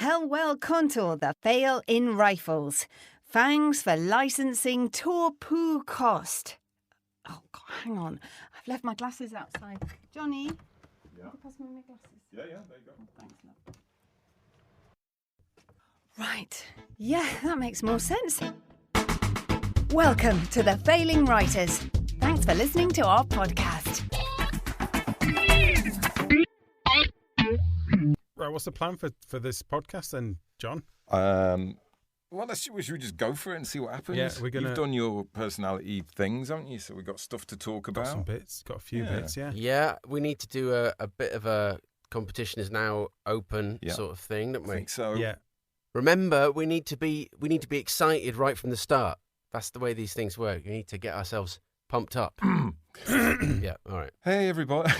Helwell Contour the fail in rifles. Fangs for licensing tour poo cost. Oh, God, hang on. I've left my glasses outside. Johnny, Yeah. can you pass me my glasses? Yeah, there you go. Oh, thanks, love. Right. Yeah, that makes more sense. Welcome to the Failing Writers. Thanks for listening to our podcast. Right, what's the plan for this podcast then, John? Well, should we just go for it and see what happens? Yeah, You've done your personality things, haven't you? So we've got stuff to talk about. Got some bits, got a few bits, yeah. Yeah, we need to do a bit of a competition is now open sort of thing, don't we? I think so. Yeah. Remember, we need to be excited right from the start. That's the way these things work. We need to get ourselves pumped up. Yeah, all right. Hey, everybody.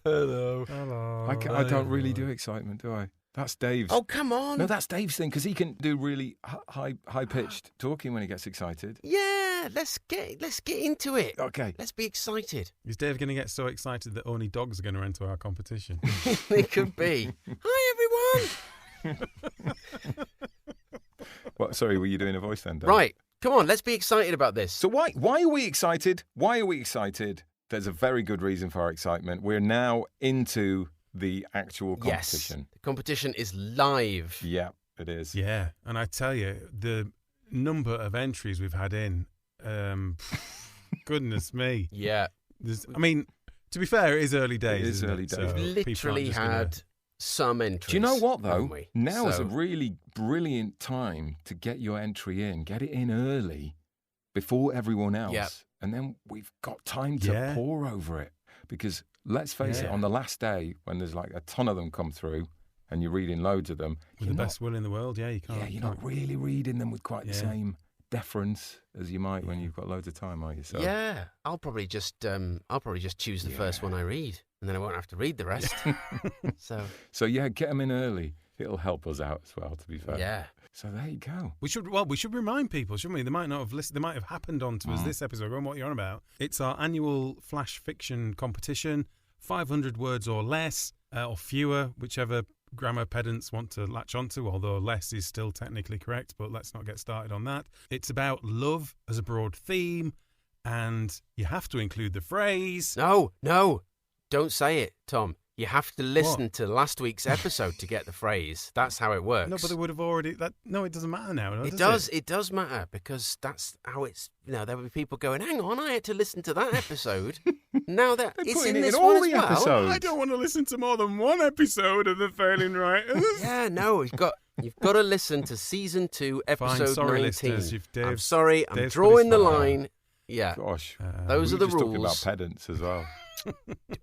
Hello. Hello. I don't really do excitement, do I? That's Dave's. Oh, come on. No, that's Dave's thing, because he can do really high-pitched talking when he gets excited. Yeah, let's get into it. Okay. Let's be excited. Is Dave going to get so excited that only dogs are going to enter our competition? It could be. Hi, everyone. Well, sorry, were you doing a voice then, Dave? Right. Come on, let's be excited about this. So why are we excited? Why are we excited? There's a very good reason for our excitement. We're now into the actual competition. Yes, the competition is live. Yeah, it is. Yeah, and I tell you, the number of entries we've had in, goodness me. Yeah. I mean, to be fair, it is early days. It is isn't early it? days. So We've people aren't literally just gonna- had some entries. Do you know what, though? haven't we? Now is a So- really brilliant time to get your entry in. Get it in early before everyone else. Yep. And then we've got time to pour over it. Because let's face it, Yeah. on the last day, when there's like a ton of them come through and you're reading loads of them, With the best will in the world, yeah, you can't. yeah, you're not really reading them with quite the Yeah. same deference as you might when you've got loads of time, are you? So, Yeah, I'll probably just choose the first one I read, and then I won't have to read the rest. So yeah, get them in early. It'll help us out as well, to be fair. yeah, So there you go. We should remind people, shouldn't we? They might not have listened. They might have happened onto us this episode. Going, what you're on about? It's our annual flash fiction competition. 500 words or less, or fewer, whichever grammar pedants want to latch onto. Although less is still technically correct, but let's not get started on that. It's about love as a broad theme, and you have to include the phrase. no, don't say it, Tom. You have to listen to last week's episode to get the phrase. That's how it works. No, but they would have already. No, it doesn't matter now. It does. does. It does matter because that's how it's. There will be people going, "Hang on, I had to listen to that episode." Now that They're it's putting in it this in all one the as well. episodes. I don't want to listen to more than one episode of The Failing Writers. Yeah, no, you've got to listen to season 2, episode Fine, sorry, 19. listeners, I'm sorry, I'm Dave's drawing the put his foot line. Yeah, Gosh. those we are the were just talking about rules. pedants as well.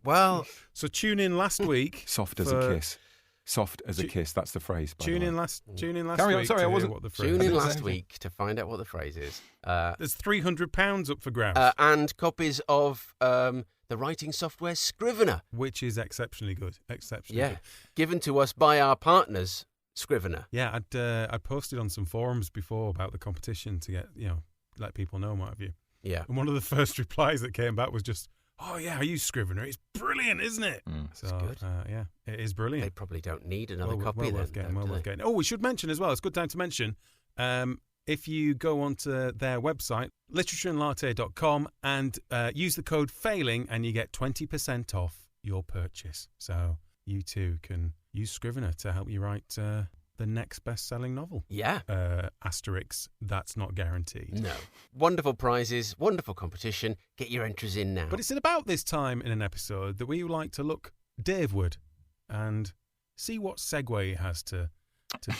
Well, So tune in last week. Soft as a kiss. Soft as a kiss. That's the phrase. By Tune the way. in last Carry on, week. sorry, to I hear wasn't- what the phrase tune is. in didn't say last anything. week to find out what the phrase is. There's £300 up for grabs, And copies of the writing software Scrivener. which is exceptionally good. Exceptionally Yeah, good. given to us by our partners, Scrivener. Yeah, I'd posted on some forums before about the competition to get, let people know, what have you. Yeah. And one of the first replies that came back was just, "Oh yeah, I use Scrivener. It's brilliant, isn't it?" So good. yeah, it is They brilliant. probably don't need another well, copy well then. worth getting, don't well they? worth getting. Oh, we should mention as well. It's a good time to mention. If you go onto their website, literatureandlatte.com, and use the code FAILING, and you get 20% off your purchase. So you too can use Scrivener to help you write the next best-selling novel. Yeah. Asterisk, that's not guaranteed. No. Wonderful prizes, wonderful competition. Get your entries in now. But it's at about this time in an episode that we like to look Daveward and see what segue he has to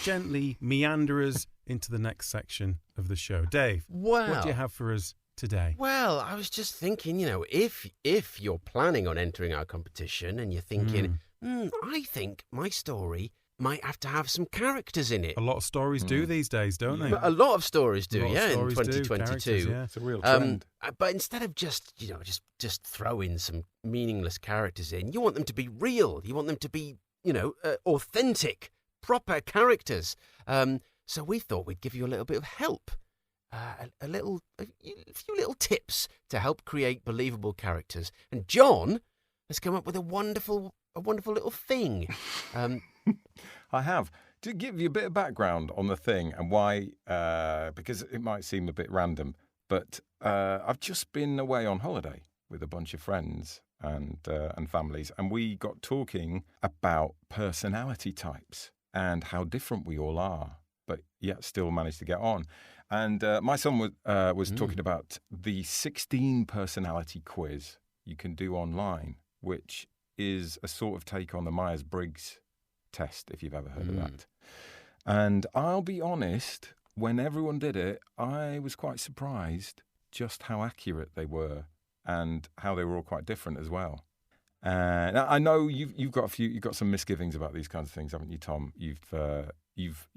gently meander us into the next section of the show. Dave, what do you have for us today? Well, I was just thinking, if you're planning on entering our competition and you're thinking, I think my story might have to have some characters in it. A lot of stories do these days, don't they? A lot of stories do, A lot of yeah, in stories do, 2022. characters, yeah. It's a real trend. But instead of just throw in some meaningless characters in, you want them to be real. You want them to be, authentic, proper characters. So we thought we'd give you a little bit of help, a few little tips to help create believable characters. And John has come up with a wonderful little thing. I have. To give you a bit of background on the thing and why, because it might seem a bit random, but I've just been away on holiday with a bunch of friends and families, and we got talking about personality types and how different we all are, but yet still managed to get on. And my son was talking about the 16 personality quiz you can do online, which is a sort of take on the Myers-Briggs test, if you've ever heard of that. And I'll be honest, when everyone did it, I was quite surprised just how accurate they were and how they were all quite different as well. Now, I know you've got some misgivings about these kinds of things, haven't you, Tom? You've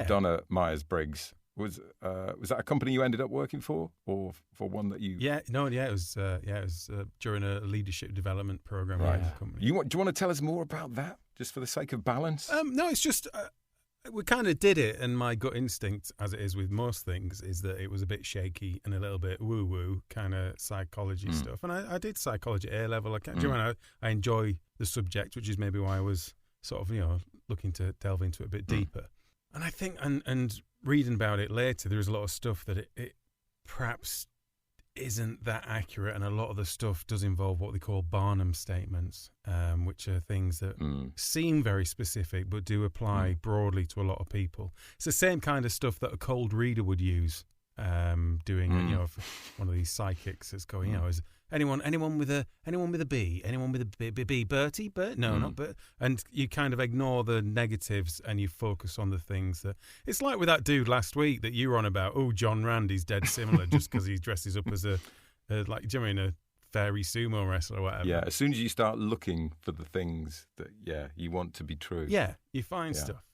done a Myers-Briggs. Was that a company you ended up working for, or for one that you? It was during a leadership development program. Right. In the company. Do you want to tell us more about that, just for the sake of balance? No, it's just we kind of did it, and my gut instinct, as it is with most things, is that it was a bit shaky and a little bit woo-woo kind of psychology stuff. And I did psychology at A level. I enjoy the subject, which is maybe why I was sort of looking to delve into it a bit deeper. And I think and reading about it later, there's a lot of stuff that it perhaps isn't that accurate, and a lot of the stuff does involve what they call Barnum statements, which are things that seem very specific but do apply broadly to a lot of people. It's the same kind of stuff that a cold reader would use, doing one of these psychics that's going, is anyone with a B, anyone with a B, Bertie, no, not Bert, and you kind of ignore the negatives and you focus on the things that. It's like with that dude last week that you were on about. Oh, John Rand, he's dead similar just because he dresses up as a fairy sumo wrestler or whatever. Yeah, as soon as you start looking for the things that you want to be true. Yeah, you find stuff.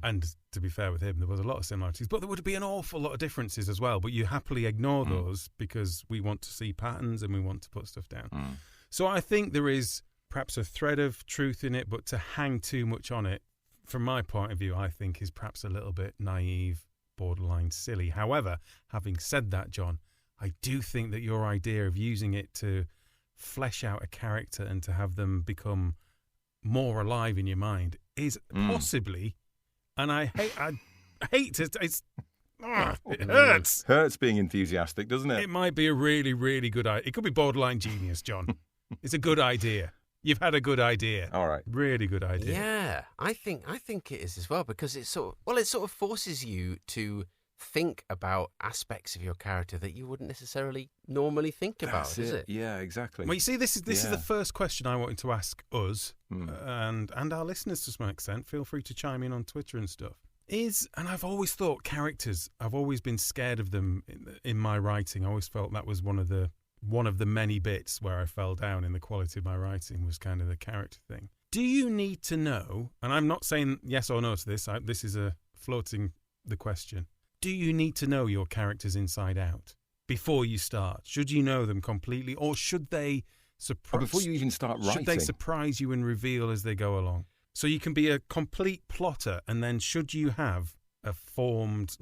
And to be fair with him, there was a lot of similarities, but there would be an awful lot of differences as well. But you happily ignore those because we want to see patterns and we want to put stuff down. So I think there is perhaps a thread of truth in it, but to hang too much on it, from my point of view, I think is perhaps a little bit naive, borderline silly. However, having said that, John, I do think that your idea of using it to flesh out a character and to have them become more alive in your mind is possibly... And I hate it. It hurts. Hurts being enthusiastic, doesn't it? It might be a really, really good idea. It could be borderline genius, John. It's a good idea. You've had a good idea. All right. Really good idea. Yeah, I think it is as well, because it sort of forces you to think about aspects of your character that you wouldn't necessarily normally think about, is it? Yeah, exactly. Well, you see, this is the first question I wanted to ask us and our listeners to some extent. Feel free to chime in on Twitter and stuff. And I've always thought characters, I've always been scared of them in my writing. I always felt that was one of the many bits where I fell down in the quality of my writing was kind of the character thing. Do you need to know, and I'm not saying yes or no to this, this is a floating the question. Do you need to know your characters inside out before you start? Should you know them completely, or should they surprise? Before you even start writing, should they surprise you and reveal as they go along? So you can be a complete plotter, and then should you have a formed,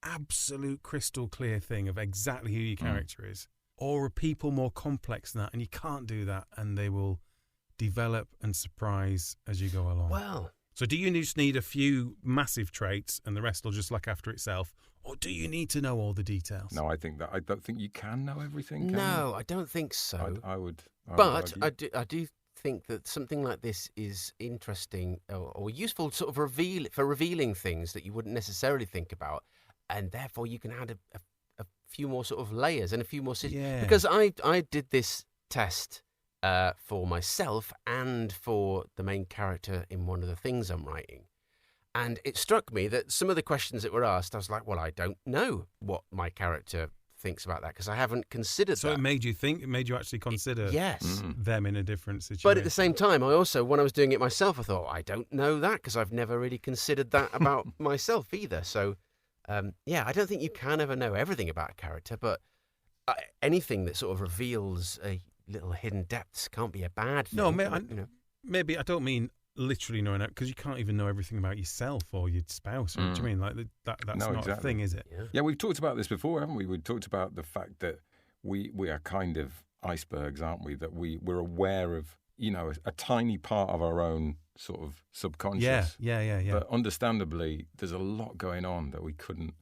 absolute crystal clear thing of exactly who your character is, or are people more complex than that, and you can't do that, and they will develop and surprise as you go along? Well. So do you just need a few massive traits and the rest will just look after itself? Or do you need to know all the details? No, I don't think you can know everything, can No, you? I don't think so. I would I do think that something like this is interesting or useful sort of revealing things that you wouldn't necessarily think about. And therefore you can add a few more sort of layers and a few more... Yeah. Because I did this test... for myself and for the main character in one of the things I'm writing. And it struck me that some of the questions that were asked, I was like, well, I don't know what my character thinks about that because I haven't considered that. So it made you actually consider them in a different situation. But at the same time, I also, when I was doing it myself, I thought, I don't know that because I've never really considered that about myself either. So, I don't think you can ever know everything about a character, but anything that sort of reveals a little hidden depths can't be a bad thing. No, maybe I don't mean literally knowing it because you can't even know everything about yourself or your spouse. Do you mean that's not a thing, is it? Yeah, we've talked about this before, haven't we? We've talked about the fact that we are kind of icebergs, aren't we? That we're aware of a tiny part of our own sort of subconscious. Yeah. But understandably, there's a lot going on that we couldn't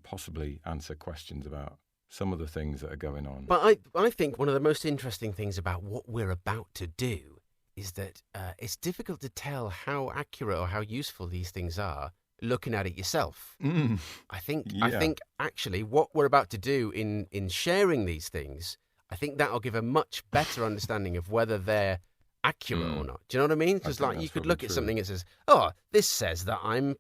possibly answer questions about. Some of the things that are going on. But I think one of the most interesting things about what we're about to do is that it's difficult to tell how accurate or how useful these things are looking at it yourself. I think actually what we're about to do in sharing these things, I think that'll give a much better understanding of whether they're accurate or not. Do you know what I mean? Because like you could look at something that says, "Oh, this says I'm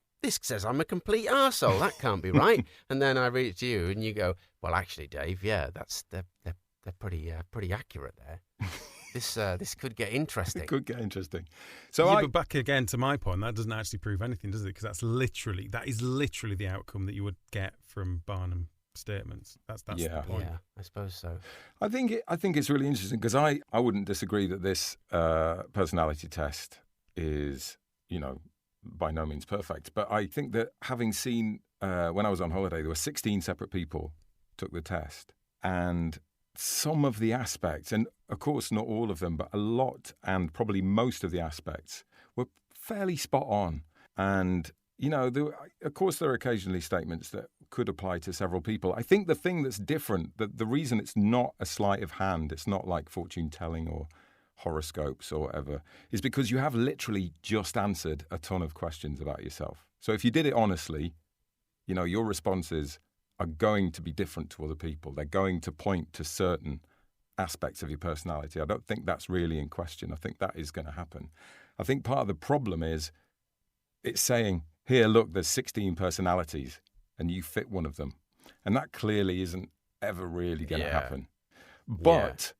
a complete arsehole. That can't be right." And then I read it to you, and you go, "Well, actually, Dave, yeah, they're pretty accurate there." This could get interesting. It could get interesting. So but back again to my point, that doesn't actually prove anything, does it? Because that is literally the outcome that you would get from Barnum statements. That's the point. Yeah, I suppose so. I think it's really interesting because I wouldn't disagree that this personality test is, by no means perfect. But I think that having seen, when I was on holiday, there were 16 separate people took the test. And some of the aspects, and of course not all of them, but a lot and probably most of the aspects were fairly spot on. And, of course there are occasionally statements that could apply to several people. I think the thing that's different, the reason it's not a sleight of hand, it's not like fortune telling or horoscopes or whatever, is because you have literally just answered a ton of questions about yourself. So if you did it honestly, your responses are going to be different to other people. They're going to point to certain aspects of your personality. I don't think that's really in question. I think that is going to happen. I think part of the problem is it's saying, here, look, there's 16 personalities and you fit one of them. And that clearly isn't ever really going to happen. But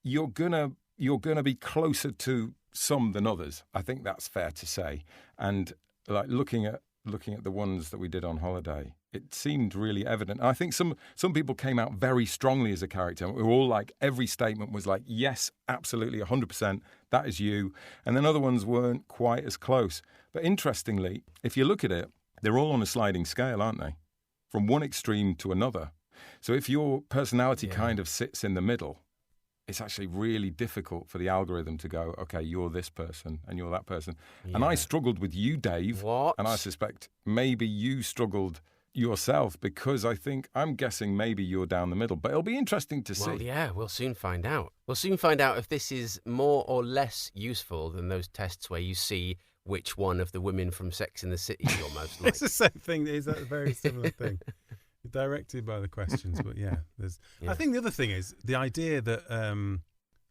you're gonna be closer to some than others. I think that's fair to say. And like looking at the ones that we did on holiday, it seemed really evident. I think some people came out very strongly as a character. We were all like, every statement was like, yes, absolutely, 100%, that is you. And then other ones weren't quite as close. But interestingly, if you look at it, they're all on a sliding scale, aren't they? From one extreme to another. So if your personality kind of sits in the middle, it's actually really difficult for the algorithm to go, okay, you're this person and you're that person. Yeah. And I struggled with you, Dave. What? And I suspect maybe you struggled yourself because I'm guessing maybe you're down the middle. But it'll be interesting to see. Well, yeah, we'll soon find out. We'll soon find out if this is more or less useful than those tests where you see which one of the women from Sex and the City you're most like. It's the same thing. It's a very similar thing. Directed by the questions, but I think the other thing is the idea that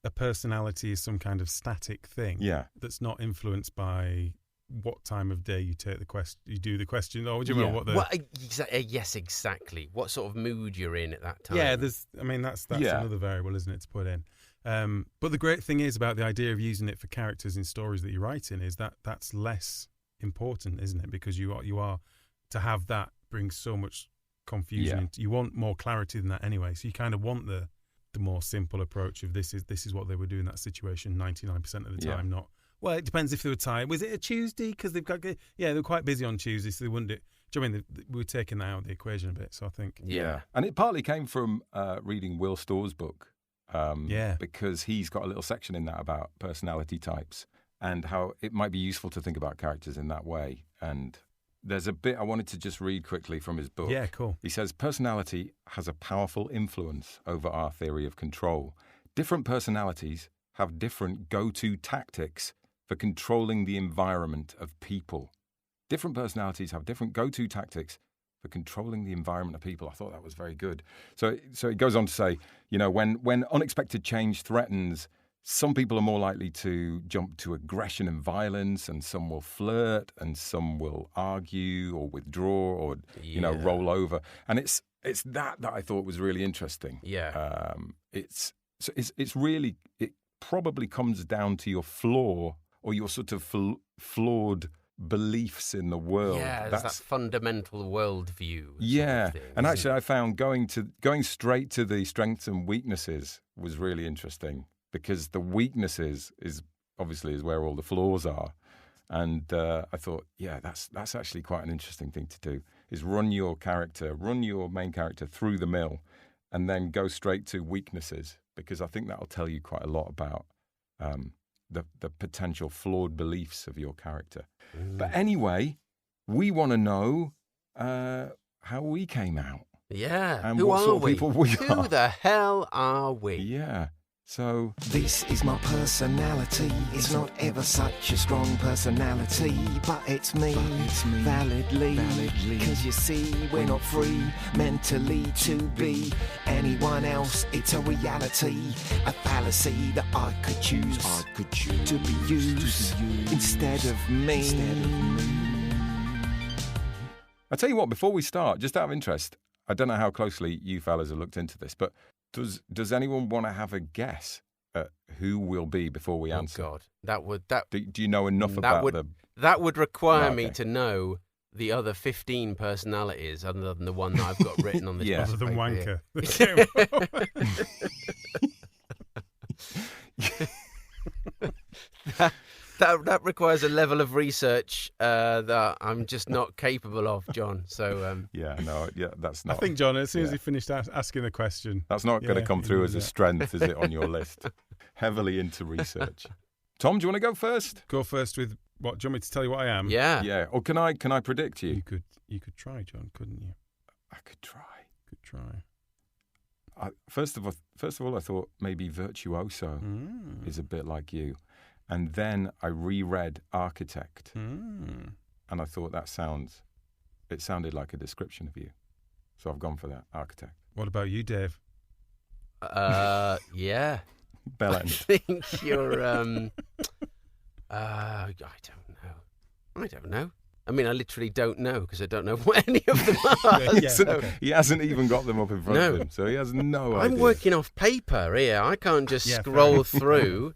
a personality is some kind of static thing that's not influenced by what time of day you take you do the question, or do you remember what the... Well, yes, exactly. What sort of mood you're in at that time. Yeah, that's another variable, isn't it, to put in. But the great thing is about the idea of using it for characters in stories that you write in is that that's less important, isn't it? Because you are to have that brings so much confusion. You want more clarity than that anyway. So you kind of want the more simple approach of this is what they would do in that situation 99% of the time. Not, well, it depends if they were tired. Was it a Tuesday? Because they were quite busy on Tuesday, so they wouldn't do it. Do you know what I mean? We were taking that out of the equation a bit. So I think and it partly came from reading Will Storr's book. Because he's got a little section in that about personality types and how it might be useful to think about characters in that way. And there's a bit I wanted to just read quickly from his book. Yeah, cool. He says, personality has a powerful influence over our theory of control. Different personalities have different go-to tactics for controlling the environment of people. Different personalities have different go-to tactics for controlling the environment of people. I thought that was very good. So it goes on to say, when unexpected change threatens, some people are more likely to jump to aggression and violence, and some will flirt, and some will argue or withdraw or roll over. And it's that I thought was really interesting. Yeah. It's really, it probably comes down to your flaw or your sort of flawed beliefs in the world. Yeah, that's that fundamental worldview. Yeah, sort of thing, and actually I found going straight to the strengths and weaknesses was really interesting, because the weaknesses is where all the flaws are. And I thought, that's actually quite an interesting thing to do, is run your main character through the mill and then go straight to weaknesses, because I think that'll tell you quite a lot about the potential flawed beliefs of your character. But anyway, we want to know how we came out. Yeah. And Who what are sort of we? people we Who are. the hell are we? Yeah. So This is my personality. It's not ever such a strong personality, but it's me, validly. Cause you see, we're not free mentally to be anyone else. It's a reality, a fallacy that I could choose to be used instead of me. I tell you what, before we start, just out of interest, I don't know how closely you fellas have looked into this, but does anyone want to have a guess at who we'll be before we answer? Oh God, Do you know enough about the? that would require Right, me okay. to know the other 15 personalities other than the one that I've got written on this. Yeah. Other than paper wanker. that requires a level of research that I'm just not capable of, John. So That's I not. think, John, as soon as yeah. he finished asking the question, That's not going to Yeah, come he through knew as a that. strength, is it, on your list? Heavily into research. Tom, do you want to go first? go first with what? Do you want me to tell you what I am? yeah. Yeah. Or can I predict you? You could try, John, couldn't you? I could try. Could try. First of all, I thought maybe virtuoso is a bit like you, and then I reread architect, and I thought it sounded like a description of you, so I've gone for that, architect. What about you, Dave? Yeah. Bell I end. think you're. I don't know. I mean, I literally don't know because I don't know what any of them are. He hasn't even got them up in front of him, so he has no idea. I'm working off paper here. I can't just Yeah, scroll through.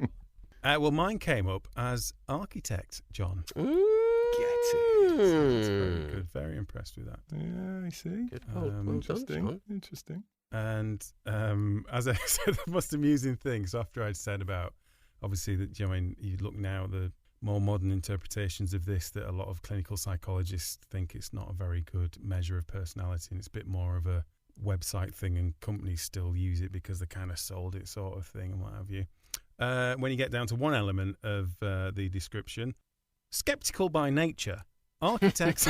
Well, mine came up as architect, John. Get it. That's very good. Very impressed with that. Yeah, I see. Good. Well done, Interesting. John. Interesting. And as I said, the most amusing thing. So after I'd said about, obviously, that you look now at the more modern interpretations of this, that a lot of clinical psychologists think it's not a very good measure of personality, and it's a bit more of a website thing, and companies still use it because they kind of sold it, sort of thing, and what have you. When you get down to one element of the description, skeptical by nature. Architects.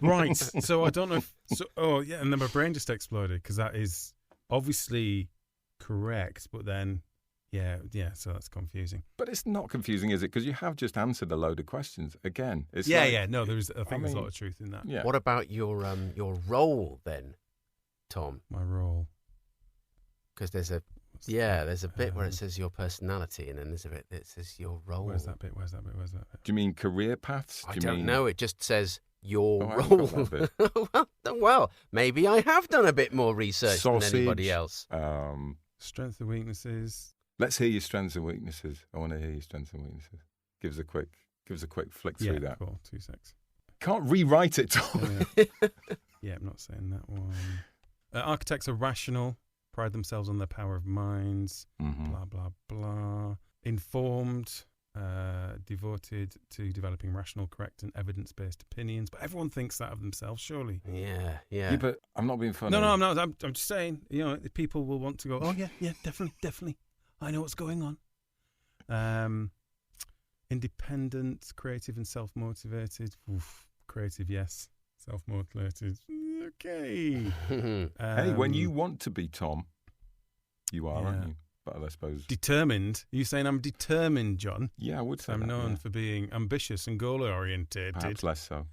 Right. So I don't know if... and then my brain just exploded because that is obviously correct, but then, so that's confusing. But it's not confusing, is it? Because you have just answered a load of questions. Again, it's No, there's a lot of truth in that. Yeah. What about your role then, Tom? My role. Because there's a bit where it says your personality, and then there's a bit that says your role. Where's that bit? Do Do you mean career paths? I don't know. It just says your I haven't got role. that well, maybe I have done a bit more research Sausage. than anybody else. Strengths and weaknesses. Let's hear your strengths and weaknesses. I want to hear your strengths and weaknesses. Give us a quick flick through that. Cool. 2 secs. Can't rewrite it, Tom. Yeah, I'm not saying that one. Architects are rational, pride themselves on their power of minds, blah, blah, blah. Informed, devoted to developing rational, correct and evidence-based opinions. But everyone thinks that of themselves, surely. Yeah. Yeah, but I'm not being funny. No, I'm not. I'm just saying, people will want to go, oh, yeah, definitely. I know what's going on. Independent, creative and self-motivated. Oof, creative, yes. Self-motivated, okay. Hey, when you want to be Tom, you are, aren't you? But I suppose... Determined? Are you saying I'm determined, John? Yeah, I would say I'm that, known for being ambitious and goal-oriented. Perhaps less so.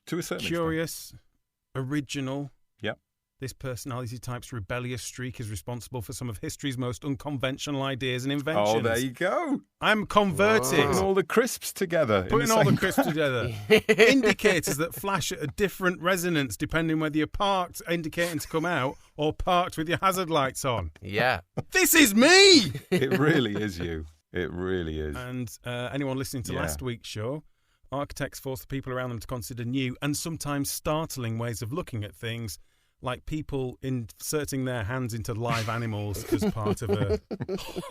To a certain Curious, original. Yep. This personality type's rebellious streak is responsible for some of history's most unconventional ideas and inventions. Oh, there you go. I'm converted. Putting all the crisps together. Putting all the crisps together. Indicators that flash at a different resonance depending whether you're parked, indicating to come out, or parked with your hazard lights on. Yeah. This is me! It really is you. It really is. And anyone listening to last week's show, architects force the people around them to consider new and sometimes startling ways of looking at things, like people inserting their hands into live animals as part of a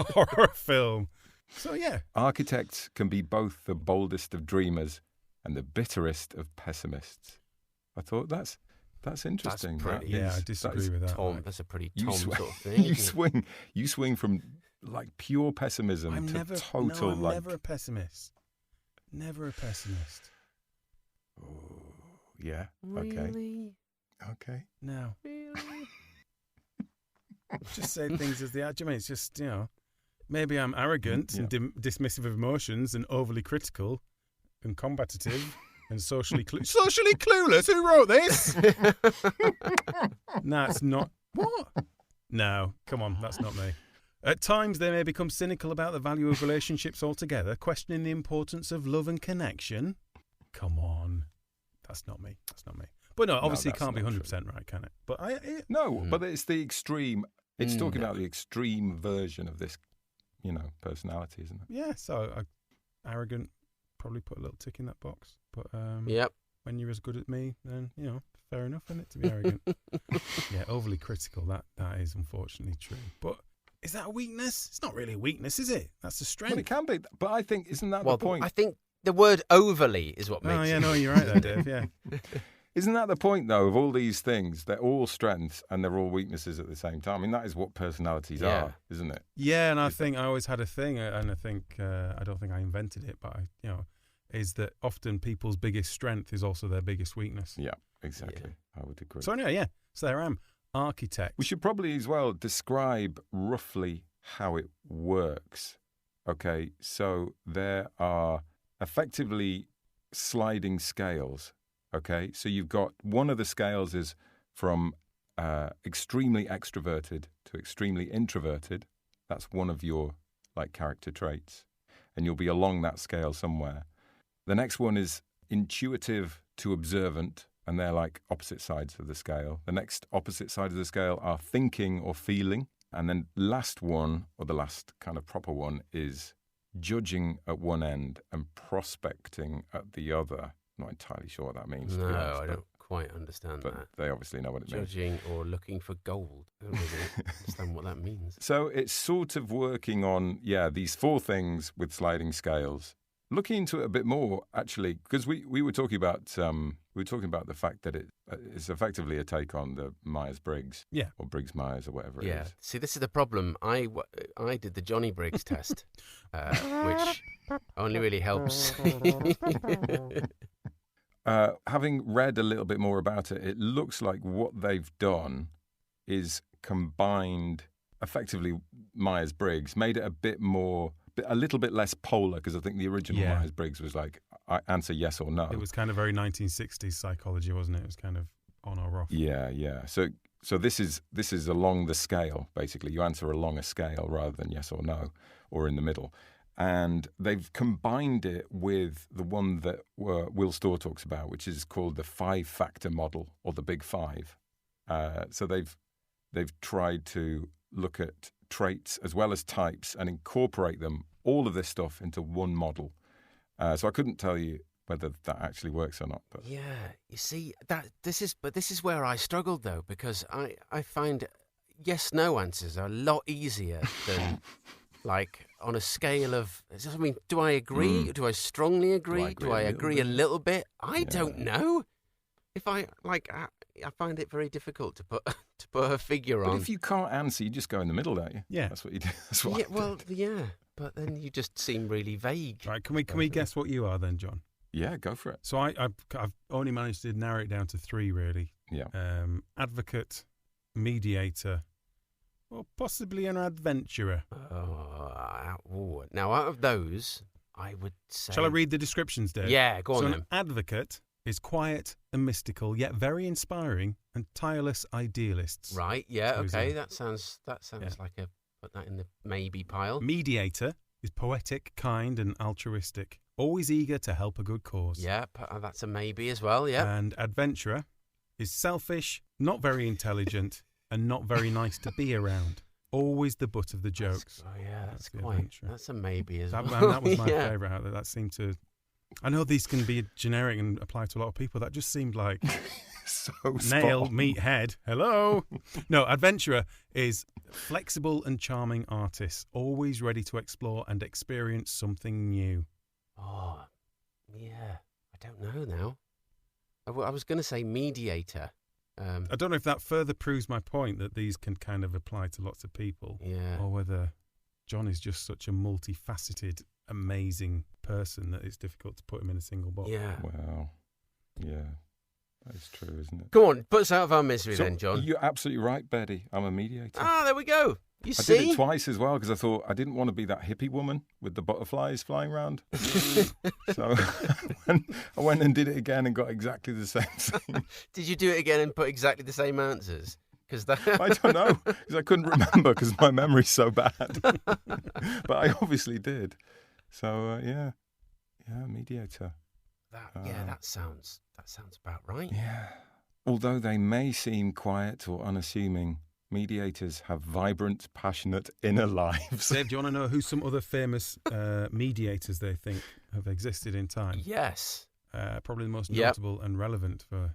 horror film. So, yeah. Architects can be both the boldest of dreamers and the bitterest of pessimists. I thought that's interesting. That's pretty, I disagree with that. Tom, that's a pretty Tom You sort of thing. You swing from like pure pessimism I'm to never, total I'm like. never a pessimist. Never a pessimist. Oh, yeah. Okay. Really? Okay. No. Really? Just say things as they are. Do you mean it's just, maybe I'm arrogant and dismissive of emotions and overly critical and combative and socially clueless. Who wrote this? No, it's not. What? No, come on, that's not me. At times, they may become cynical about the value of relationships altogether, questioning the importance of love and connection. Come on. That's not me. But no, obviously it can't be 100% right, can it? But But it's the extreme. It's talking about the extreme version of this, personality, isn't it? yeah, so arrogant, probably put a little tick in that box. But Yep. when you're as good at me, then, fair enough, isn't it, to be arrogant? Yeah, overly critical, that is unfortunately true. But is that a weakness? It's not really a weakness, is it? That's a strength. Well, it can be. But I think, isn't that the point? I think the word overly is what makes Oh, yeah, it. no, you're right there, Dave, yeah. Isn't that the point, though, of all these things? They're all strengths and they're all weaknesses at the same time. I mean, that is what personalities are, isn't it? Yeah, and I think I always had a thing, and I think, I don't think I invented it, but, is that often people's biggest strength is also their biggest weakness. Yeah, exactly. Yeah. I would agree. So anyway, yeah, so there I am, architect. We should probably as well describe roughly how it works. Okay, so there are effectively sliding scales. Okay, so you've got one of the scales is from extremely extroverted to extremely introverted. That's one of your character traits, and you'll be along that scale somewhere. The next one is intuitive to observant, and they're like opposite sides of the scale. The next opposite side of the scale are thinking or feeling, and then last one, or the last kind of proper one, is judging at one end and prospecting at the other. Not entirely sure what that means. to be No, honest, I don't quite understand but that. they obviously know what it means. Judging or looking for gold. I don't really understand what that means. So it's sort of working on, these four things with sliding scales. Looking into it a bit more, actually, because we were talking about the fact that it's effectively a take on the Myers-Briggs, or Briggs-Myers, or whatever it is. See, this is the problem. I did the Johnny Briggs test, which only really helps. Having read a little bit more about it, it looks like what they've done is combined effectively Myers-Briggs, made it a little bit less polar, because I think the original Myers-Briggs was like, I answer yes or no. It was kind of very 1960s psychology, wasn't it? It was kind of on or off. Yeah. So this is along the scale, basically. You answer along a scale rather than yes or no, or in the middle. And they've combined it with the one that Will Storr talks about, which is called the 5-factor model, or the Big Five. So they've tried to look at traits as well as types and incorporate all of this stuff into one model. So I couldn't tell you whether that actually works or not. But Yeah, you see, this is where I struggled, though, because I find yes/no answers are a lot easier than on a scale of. I mean, do I agree? Do I strongly agree? Do I agree a little bit? I don't know. If I find it very difficult to put a figure on. But if you can't answer, you just go in the middle, don't you? Yeah, that's what you do. That's what but then you just seem really vague. Right, can we guess what you are then, John? Yeah, go for it. So I've only managed to narrow it down to 3, really. Yeah. Advocate, mediator, or possibly an adventurer. Now, out of those, I would say. Shall I read the descriptions, Dave? Yeah, go on so then. An advocate is quiet and mystical, yet very inspiring and tireless idealists. Right. Yeah. So Okay. That sounds like a put that in the maybe pile. Mediator is poetic, kind, and altruistic, always eager to help a good cause. Yeah, that's a maybe as well. Yeah. And adventurer is selfish, not very intelligent, and not very nice to be around. Always the butt of the jokes. That's a maybe as well. That was my favourite out there. That seemed to. I know these can be generic and apply to a lot of people. That just seemed like so nail, meat, head. Hello. No, adventurer is flexible and charming artist, always ready to explore and experience something new. Oh, yeah. I don't know now. I was going to say mediator. I don't know if that further proves my point that these can kind of apply to lots of people. Yeah. Or whether John is just such a multifaceted, amazing person that it's difficult to put him in a single box. Yeah. Well, yeah, that is true, isn't it? Come on, put us out of our misery then, John. You're absolutely right, Betty. I'm a mediator. Ah, there we go. You I see? did it twice as well because I thought I didn't want to be that hippie woman with the butterflies flying around. So I went and did it again and got exactly the same thing. Did you do it again and put exactly the same answers? Because that... I don't know because I couldn't remember because my memory's so bad. But I obviously did. So yeah, mediator. that sounds about right. Yeah. Although they may seem quiet or unassuming, mediators have vibrant, passionate inner lives. Dave, do you want to know who some other famous mediators they think have existed in time? Yes. Probably the most notable and relevant for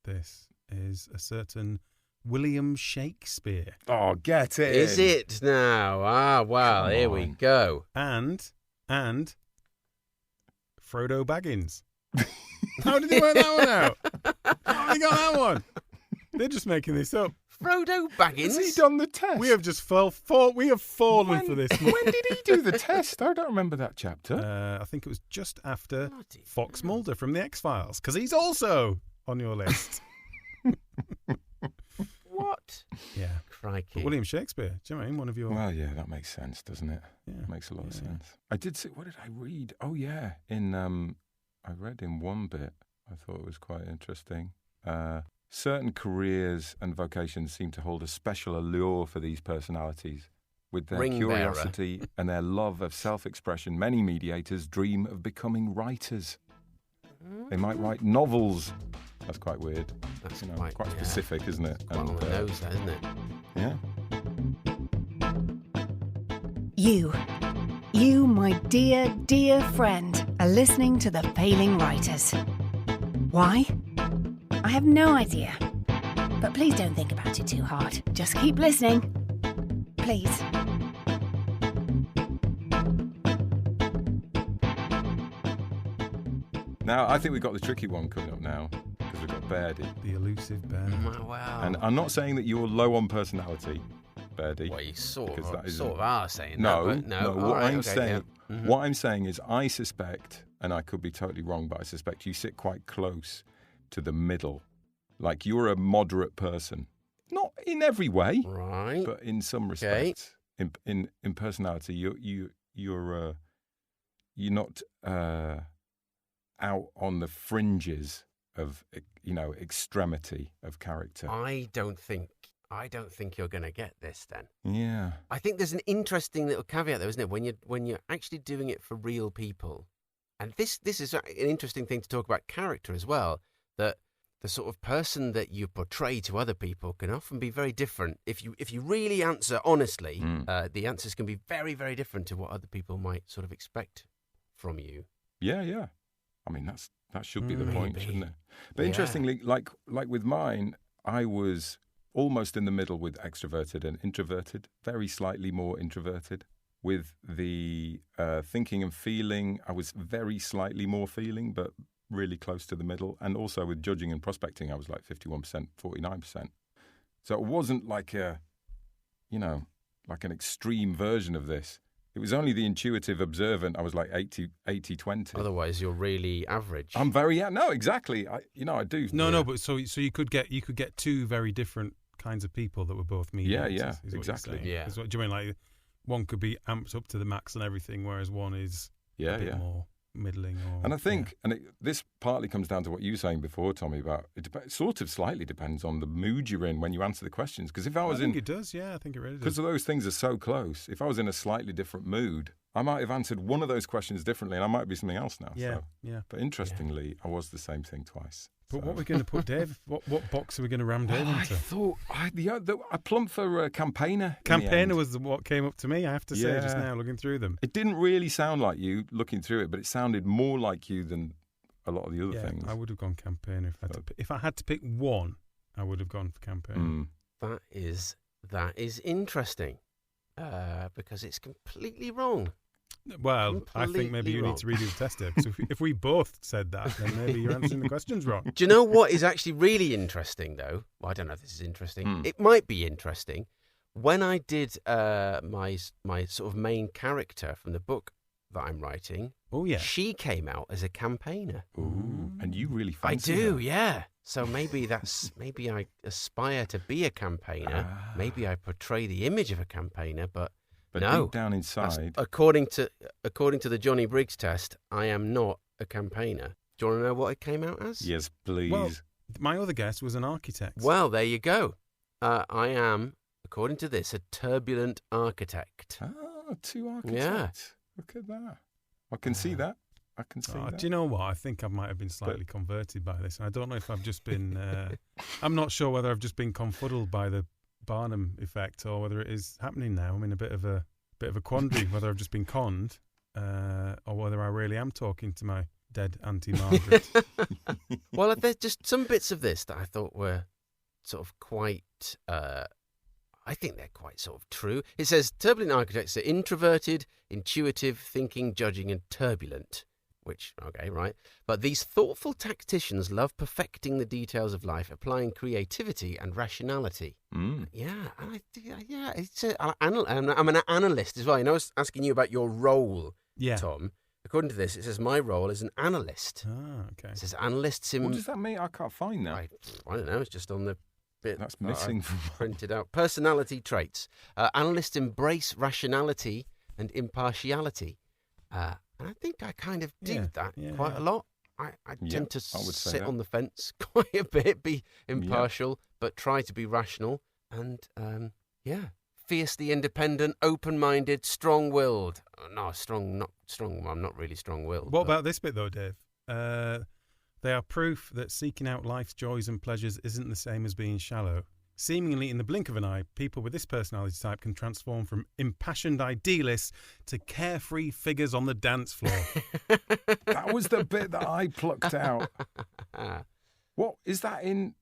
this is a certain William Shakespeare. Oh, get it. Is it now? Ah, well, Come here we on. go. And Frodo Baggins. How did he work that one out? How did he got that one? They're just making this up. Frodo Baggins? Has he done the test? We have just fallen for this. When did he do the test? I don't remember that chapter. I think it was just after Bloody Fox hell. Mulder from the X-Files, because he's also on your list. What? Yeah. Crikey. But William Shakespeare, do you know what I mean? One of your... Well, yeah, that makes sense, doesn't it? Yeah. Makes a lot of Yeah. sense. I did see, what did I read? Oh, yeah. I read in one bit, I thought it was quite interesting. Certain careers and vocations seem to hold a special allure for these personalities. With their Ring curiosity and their love of self-expression, many mediators dream of becoming writers. They might write novels. That's quite weird. That's Quite quite specific, isn't it? Quite on the nose, that, isn't it? Yeah. You, my dear, dear friend, are listening to The Failing Writers. Why? I have no idea. But please don't think about it too hard. Just keep listening. Please. Now, I think we've got the tricky one coming up now because we've got Bairdy. The elusive bear. Wow. And I'm not saying that you're low on personality, Bairdy. Well, you sort Because that of, isn't- sort of are saying No, that, but no. no. All What right, I'm okay, saying, yeah. Mhm. what I'm saying is, I suspect, and I could be totally wrong, but I suspect you sit quite close to the middle. Like you're a moderate person, not in every way, Right. but in some Okay. respects, in personality, you're not out on the fringes of extremity of character. I don't think you're going to get this then. Yeah. I think there's an interesting little caveat though, isn't it? When you're actually doing it for real people. And this is an interesting thing to talk about character as well, that the sort of person that you portray to other people can often be very different. If you really answer honestly, the answers can be very, very different to what other people might sort of expect from you. Yeah. I mean, that should be the point, Maybe. shouldn't it? But Yeah. interestingly, like with mine, I was almost in the middle with extroverted and introverted, very slightly more introverted. With the thinking and feeling, I was very slightly more feeling, but really close to the middle. And also with judging and prospecting, I was like 51%, 49%. So it wasn't like like an extreme version of this. It was only the intuitive observant. I was like 80-20. Otherwise, you're really average. I'm very no, exactly. I do. No, but so you could get two very different kinds of people that were both mediators. Yeah, is what you're exactly. saying. Yeah. Is what, do you mean like one could be amped up to the max and everything, whereas one is a bit more middling? And I think, this partly comes down to what you were saying before, Tommy, about it sort of slightly depends on the mood you're in when you answer the questions. Because if I was think it does. Yeah, I think it really does. because those things are so close. If I was in a slightly different mood, I might have answered one of those questions differently, and I might be something else now. Yeah, So. yeah. But interestingly, I was the same thing twice. But So. what are we going to put Dave? What box are we going to ram Dave Well, I into? thought I plumped for campaigner. in the Campaigner end. was what came up to me, I have to say, just Yeah. now, looking through them. It didn't really sound like you looking through it, but it sounded more like you than a lot of the other Yeah, things. I would have gone campaigner if I had to pick one. I would have gone for campaigner. Mm. That is interesting, because it's completely wrong. Well, I think maybe Completely you wrong. need to redo the test, Dave. So if we both said that, then maybe you're answering the questions wrong. Do you know what is actually really interesting, though? Well, I don't know if this is interesting. It might be interesting. when I did my sort of main character from the book that I'm writing, Oh, yeah. she came out as a campaigner. Ooh, and you really I fancy do, her. yeah. So maybe I aspire to be a campaigner. Ah. Maybe I portray the image of a campaigner, but But no. deep down That's- inside, according to the Johnny Briggs test, I am not a campaigner. Do you want to know what it came out as? yes, please. Well, my other guess was an architect. Well, there you go. I am, according to this, a turbulent architect. two architects. Yeah. Look at that. I can see that. I can see that. Do you know what? I think I might have been slightly converted by this. And I don't know if I've just been... I'm not sure whether I've just been confuddled by the Barnum effect or whether it is happening now. I'm in a bit of a quandary whether I've just been conned or whether I really am talking to my dead Auntie Margaret. Well, there's just some bits of this that I thought were sort of quite... I think they're quite sort of true. It says, turbulent architects are introverted, intuitive, thinking, judging, and turbulent. Which, okay, right. But these thoughtful tacticians love perfecting the details of life, applying creativity and rationality. Yeah, I'm an analyst as well. You know, I was asking you about your role, Yeah. Tom. According to this, it says my role is an analyst. Ah, okay. It says analysts in... What does that mean? I can't find that. I don't know. It's just on the bit That's that missing I from printed out. Personality traits. Analysts embrace rationality and impartiality. And I think I kind of do that quite a lot. I tend to I would say sit that. on the fence quite a bit, be impartial, but try to be rational. And, fiercely independent, open-minded, strong-willed. No, not strong. I'm not really strong-willed. What about this bit, though, Dave? They are proof that seeking out life's joys and pleasures isn't the same as being shallow. Seemingly in the blink of an eye, people with this personality type can transform from impassioned idealists to carefree figures on the dance floor. That was the bit that I plucked out. What is that in?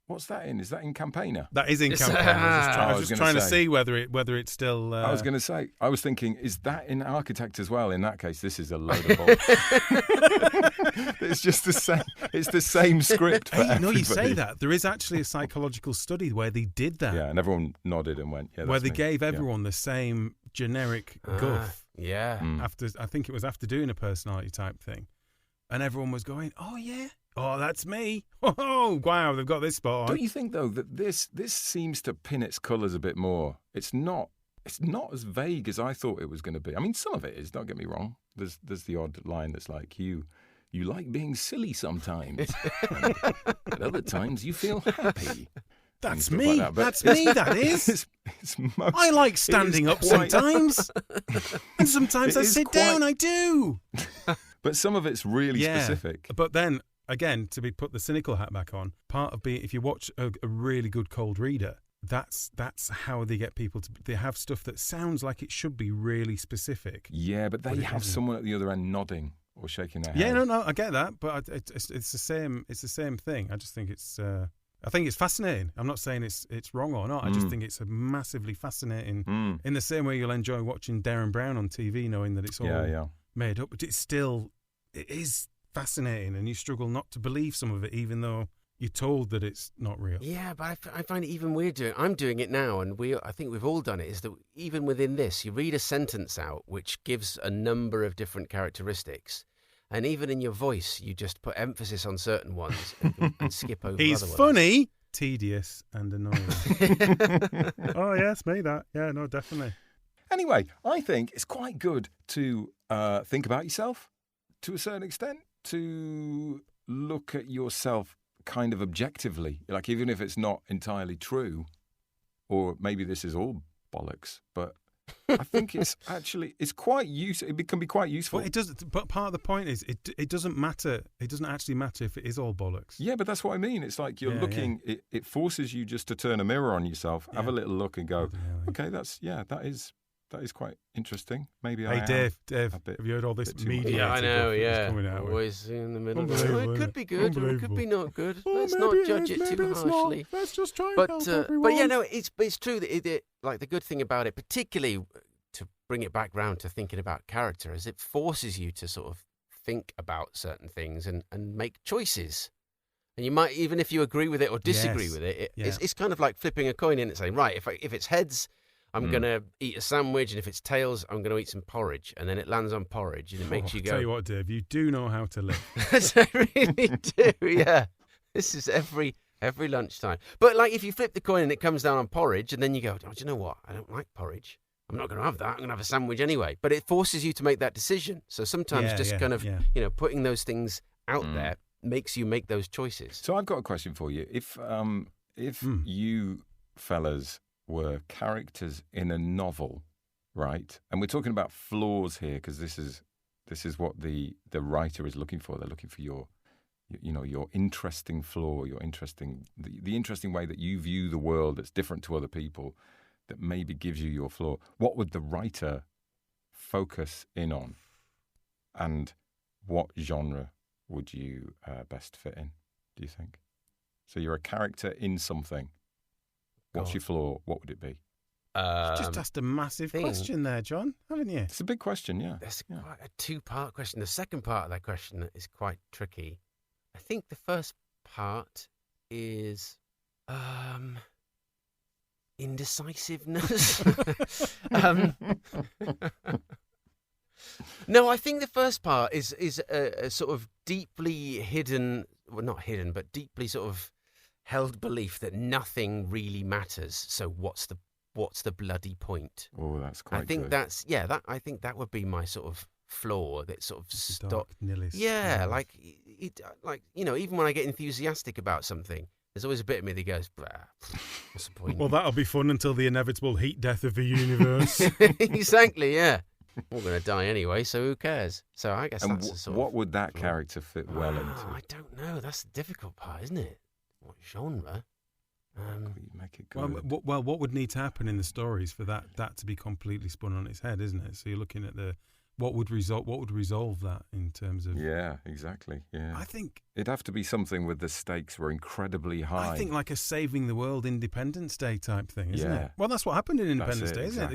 What's that in? Is that in Campaigner? That is in It's- campaign. I was was just gonna trying to say. see whether it's still... I was going to say, I was thinking, is that in Architect as well? In that case, this is a load of bull. It's just the same. It's the same script for Hey, no, you say everybody. that. There is actually a psychological study where they did that. Yeah, and everyone nodded and went, yeah, where that's they me. gave Yeah. everyone the same generic guff Yeah. after, I think it was after doing a personality type thing. And everyone was going, oh, yeah. Oh, that's me. Oh, wow, they've got this spot on. Don't you think though that this seems to pin its colours a bit more? It's not as vague as I thought it was going to be. I mean, some of it is. Don't get me wrong. There's the odd line that's like you like being silly sometimes, and at other times you feel happy. That's stuff me. like that. But That's me, that is. It's most, I like it is standing up quite- sometimes. And sometimes It I is sit quite- down, I do. But some of it's really specific. But then, again, to be put the cynical hat back on, part of being, if you watch a really good cold reader, that's how they get people to. They have stuff that sounds like it should be really specific. Yeah, but they it have isn't. someone at the other end nodding or shaking their Yeah, head. no, I get that, but it's the same. It's the same thing. I just think it's. I think it's fascinating. I'm not saying it's wrong or not. I just think it's a massively fascinating. In the same way you'll enjoy watching Darren Brown on TV, knowing that it's all made up, but it is fascinating, and you struggle not to believe some of it, even though you're told that it's not real. Yeah, but I find it even weird I'm doing it now, and I think we've all done it, is that even within this, you read a sentence out which gives a number of different characteristics, and even in your voice, you just put emphasis on certain ones and skip over He's other ones. funny, tedious, and annoying. Oh, yes, me that. Yeah, no, definitely. Anyway, I think it's quite good to think about yourself to a certain extent, to look at yourself kind of objectively, like even if it's not entirely true, or maybe this is all bollocks, but I think it's quite useful. It can be quite useful. Well, it does. But part of the point is, it doesn't matter. It doesn't actually matter if it is all bollocks. Yeah, but that's what I mean. It's like you're looking. Yeah. It forces you just to turn a mirror on yourself, have a Yeah. little look, and go, Bloody hell. okay, that is quite interesting. Maybe Hey, I Dave, a bit- have you heard all this bit too much. media? Yeah, I know, That's coming out with? Always in the middle. Unbelievable, It isn't could it? be good, or it could be not good. Let's not judge it too harshly. Let's just try and But help but everyone. yeah, no, it's true that like the good thing about it, particularly to bring it back round to thinking about character, is it forces you to sort of think about certain things and make choices. And you might, even if you agree with it or disagree with it, it's kind of like flipping a coin in it, saying, right, if it's heads, I'm going to eat a sandwich, and if it's tails, I'm going to eat some porridge. And then it lands on porridge, and it makes you go... Tell you what, Dave, you do know how to live. I really do, yeah. This is every lunchtime. But, like, if you flip the coin and it comes down on porridge, and then you go, oh, do you know what? I don't like porridge. I'm not going to have that. I'm going to have a sandwich anyway. But it forces you to make that decision. So sometimes putting those things out there makes you make those choices. So I've got a question for you. If you fellas were characters in a novel, right? And we're talking about flaws here because this is what the writer is looking for. They're looking for your interesting flaw, the interesting way that you view the world that's different to other people, that maybe gives you your flaw. What would the writer focus in on, and what genre would you best fit in, do you think? So you're a character in something. What's your flaw? What would it be? You just asked a massive question there, John, haven't you? It's a big question, yeah. That's quite a two-part question. The second part of that question is quite tricky. I think the first part is indecisiveness. No, I think the first part is a sort of deeply hidden, well, not hidden, but deeply sort of held belief that nothing really matters. So what's the bloody point? Oh, that's quite I think good. I think that would be my sort of flaw that sort of Dark nihilist. Yeah, like even when I get enthusiastic about something, there's always a bit of me that goes, what's the point? Well, that'll be fun until the inevitable heat death of the universe. Exactly, yeah. We're going to die anyway, so who cares? So I guess that's a sort of... What would that character fit well into? I don't know. That's the difficult part, isn't it? What genre? Make it good. Well, what would need to happen in the stories for that to be completely spun on its head, isn't it? So you're looking at what would resolve that in terms of... Yeah, exactly. Yeah, I think it'd have to be something with the stakes were incredibly high. I think like a saving the world Independence Day type thing, isn't it? Well, that's what happened in Independence Day, isn't it?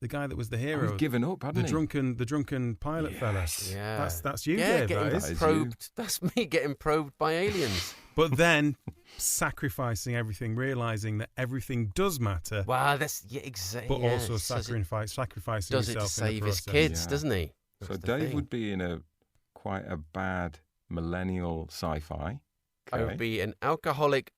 The guy that was the hero. He's given up, hadn't he? The drunken pilot fella. Yeah. That's you, Dave. Getting probed. That's me getting probed by aliens. But then sacrificing everything, realising that everything does matter. Wow, that's exactly. But also sacrificing does yourself it to save in the his process. kids, doesn't he? So Dave would be in quite a bad millennial sci-fi. I would be an alcoholic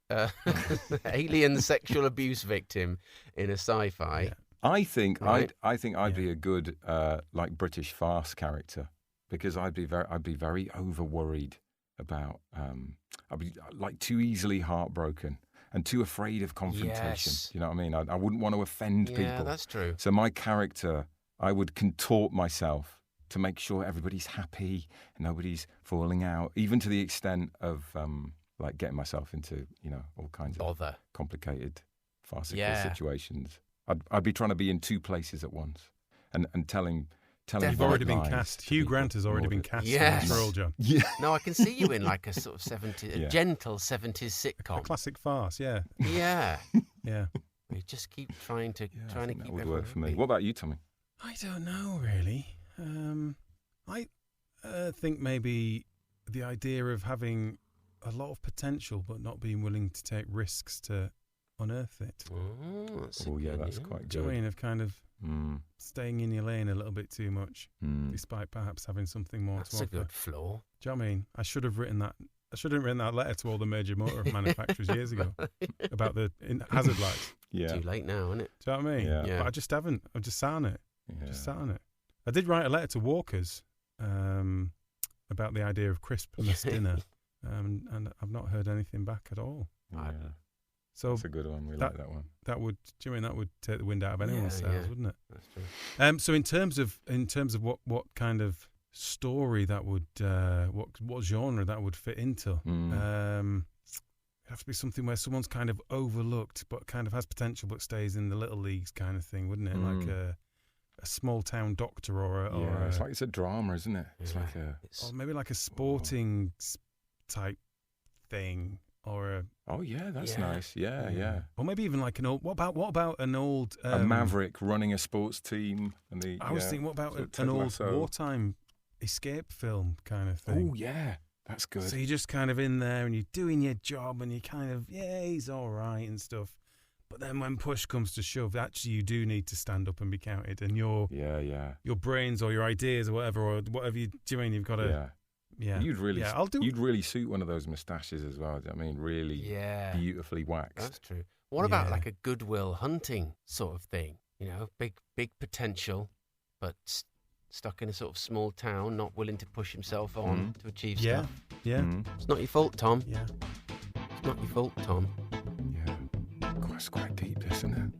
alien sexual abuse victim in a sci-fi. Yeah. I think I'd be a good like British farce character, because I'd be very over worried about I'd be like too easily heartbroken and too afraid of confrontation. Yes. You know what I mean? I wouldn't want to offend people. Yeah, that's true. So my character, I would contort myself to make sure everybody's happy and nobody's falling out, even to the extent of like getting myself into all kinds of complicated farcical situations. I'd be trying to be in two places at once, and telling. You've already been cast. Hugh Grant has already been cast. Yes. For all, John. Yeah. No, I can see you in like a sort of 70s, a gentle 70s sitcom. A classic farce, yeah. Yeah. Yeah. We just keep trying to keep. That would work for me. What about you, Tommy? I don't know really. I think maybe the idea of having a lot of potential but not being willing to take risks to unearth it. That's quite good. Do you know what I mean? Of kind of staying in your lane a little bit too much, despite perhaps having something more to offer. That's a good flaw. Do you know what I mean? I should have written that letter to all the major motor manufacturers years ago about the hazard lights. Yeah. Too late now, isn't it? Do you know what I mean? Yeah. But I just haven't. I've just sat on it. I did write a letter to Walkers about the idea of Christmas dinner, and I've not heard anything back at all. Yeah. So that's a good one. We like that one. That would take the wind out of anyone's sails, wouldn't it? That's true. So in terms of what kind of story that would what genre that would fit into, it'd have to be something where someone's kind of overlooked but kind of has potential but stays in the little leagues kind of thing, wouldn't it? Like a small town doctor or it's like it's a drama, isn't it? It's like or maybe like a sporting type thing. Or that's nice. Yeah. Or maybe even like an old. What about an old a maverick running a sports team? I was thinking, what about an old wartime escape film kind of thing? Oh yeah, That's good. So you're just kind of in there and you're doing your job and you kind of, he's all right and stuff. But then when push comes to shove, actually you do need to stand up and be counted. And your brains or your ideas or whatever you're doing, you've got to... Yeah. You'd really suit one of those moustaches as well. I mean, really beautifully waxed. That's true. What about like a Goodwill Hunting sort of thing? You know, big potential, but stuck in a sort of small town, not willing to push himself on to achieve stuff. Yeah. It's not your fault, Tom. Yeah. It's not your fault, Tom. Yeah. It's quite deep, this, isn't it?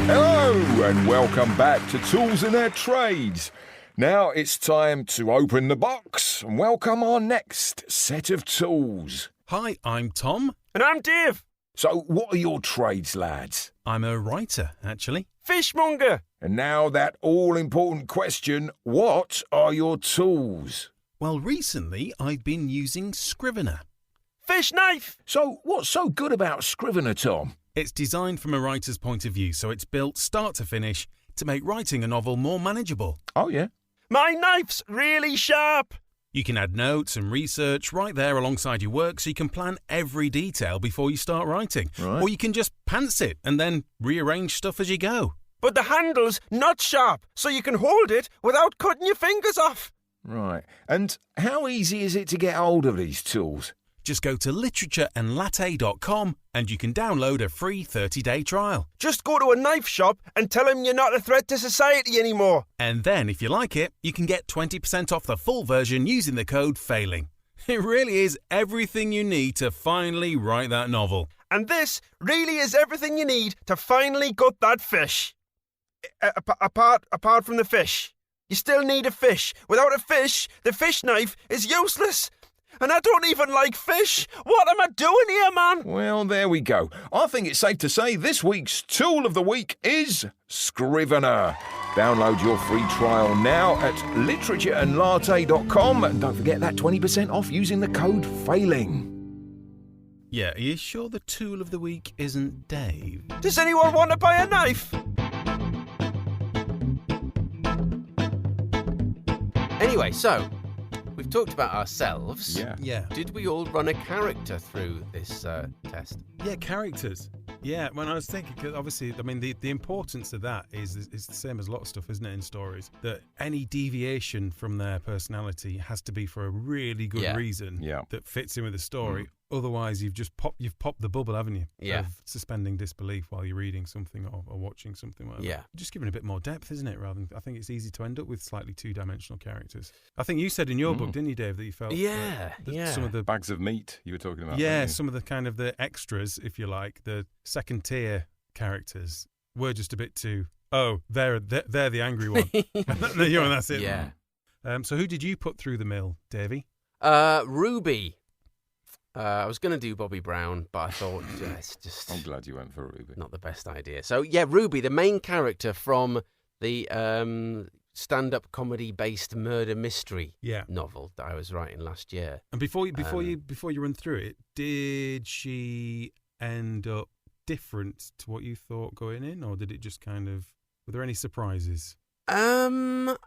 Hello and welcome back to Tools and Their Trades. Now it's time to open the box and welcome our next set of tools. Hi, I'm Tom. And I'm Dave. So what are your trades, lads? I'm a writer, actually. Fishmonger. And now that all-important question, what are your tools? Well, recently I've been using Scrivener. Fish knife. So what's so good about Scrivener, Tom? It's designed from a writer's point of view, so it's built start to finish to make writing a novel more manageable. Oh, yeah. My knife's really sharp. You can add notes and research right there alongside your work so you can plan every detail before you start writing. Right. Or you can just pants it and then rearrange stuff as you go. But the handle's not sharp, so you can hold it without cutting your fingers off. Right. And how easy is it to get hold of these tools? Just go to literatureandlatte.com and you can download a free 30-day trial. Just go to a knife shop and tell them you're not a threat to society anymore. And then, if you like it, you can get 20% off the full version using the code FAILING. It really is everything you need to finally write that novel. And this really is everything you need to finally gut that fish. Apart from the fish. You still need a fish. Without a fish, the fish knife is useless. And I don't even like fish. What am I doing here, man? Well, there we go. I think it's safe to say this week's tool of the week is Scrivener. Download your free trial now at literatureandlatte.com and don't forget that 20% off using the code FAILING. Yeah, are you sure the tool of the week isn't Dave? Does anyone want to buy a knife? Anyway, so... we've talked about ourselves. Yeah. Did we all run a character through this test? Yeah, characters. Yeah, when I was thinking, because obviously, I mean, the importance of that is the same as a lot of stuff, isn't it, in stories? That any deviation from their personality has to be for a really good reason that fits in with the story. Otherwise, you've popped the bubble, haven't you? Yeah. Of suspending disbelief while you're reading something or watching something. Whatever. Yeah. Just giving a bit more depth, isn't it? Rather than, I think it's easy to end up with slightly two-dimensional characters. I think you said in your book, didn't you, Dave, that you felt some of the bags of meat you were talking about. Yeah, some of the kind of the extras, if you like, the second-tier characters were just a bit too. Oh, they're the angry one. That's it. Yeah. So who did you put through the mill, Davey? Ruby. I was going to do Bobby Brown, but I thought it's just... I'm glad you went for Ruby. Not the best idea. So, yeah, Ruby, the main character from the stand-up comedy-based murder mystery novel that I was writing last year. And before you run through it, did she end up different to what you thought going in, or did it just kind of... Were there any surprises? Not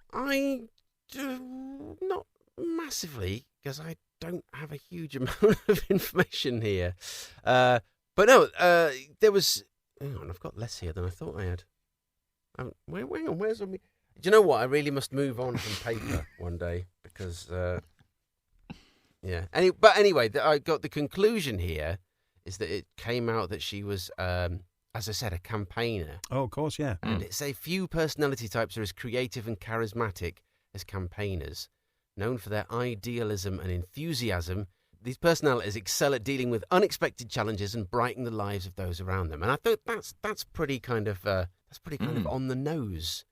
massively, because I don't have a huge amount of information here. But no, there was... Hang on, I've got less here than I thought I had. Hang on, where's all me... Do you know what? I really must move on from paper one day, because... yeah. But anyway, I got the conclusion here is that it came out that she was, as I said, a campaigner. Oh, of course, yeah. And it's a few personality types are as creative and charismatic as campaigners. Known for their idealism and enthusiasm, these personalities excel at dealing with unexpected challenges and brighten the lives of those around them. And I thought that's pretty kind of on the nose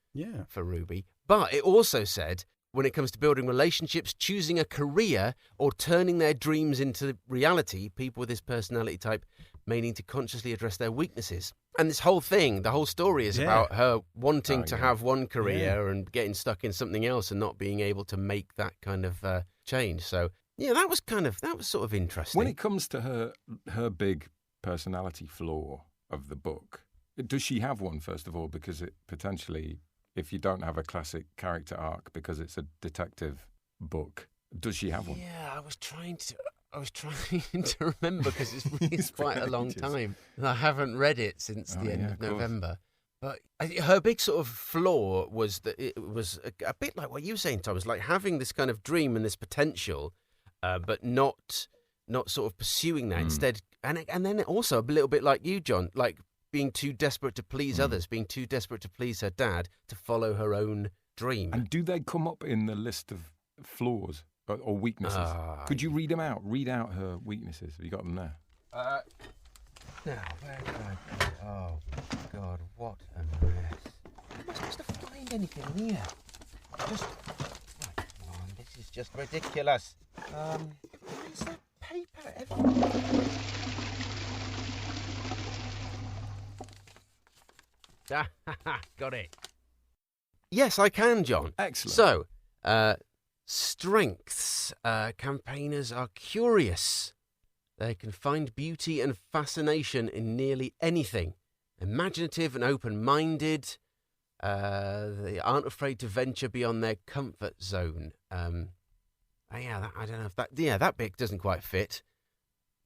for Ruby. But it also said, when it comes to building relationships, choosing a career, or turning their dreams into reality, people with this personality type may need to consciously address their weaknesses. And this whole thing, the whole story is about her wanting to have one career and getting stuck in something else and not being able to make that kind of change. So, yeah, that was sort of interesting. When it comes to her big personality flaw of the book, Does she have one, first of all? Because it potentially, if you don't have a classic character arc because it's a detective book, does she have one? Yeah, I was trying to remember because it's quite a long ages. time. And I haven't read it since the end of course. November. But her big sort of flaw was that it was a bit like what you were saying, Thomas, like having this kind of dream and this potential, but not sort of pursuing that instead. And then also a little bit like you, John, like being too desperate to please others, being too desperate to please her dad to follow her own dream. And do they come up in the list of flaws or weaknesses? Could you read them out? Read out her weaknesses. Have you got them there? Now, where did I go? Oh, God, what a mess. Am I supposed to find anything here? Right, come on, this is just ridiculous. Why is there paper everywhere? Got it. Yes, I can, John. Excellent. So, strengths. Campaigners are curious. They can find beauty and fascination in nearly anything. Imaginative and open-minded. They aren't afraid to venture beyond their comfort zone. I don't know if that... Yeah, that bit doesn't quite fit.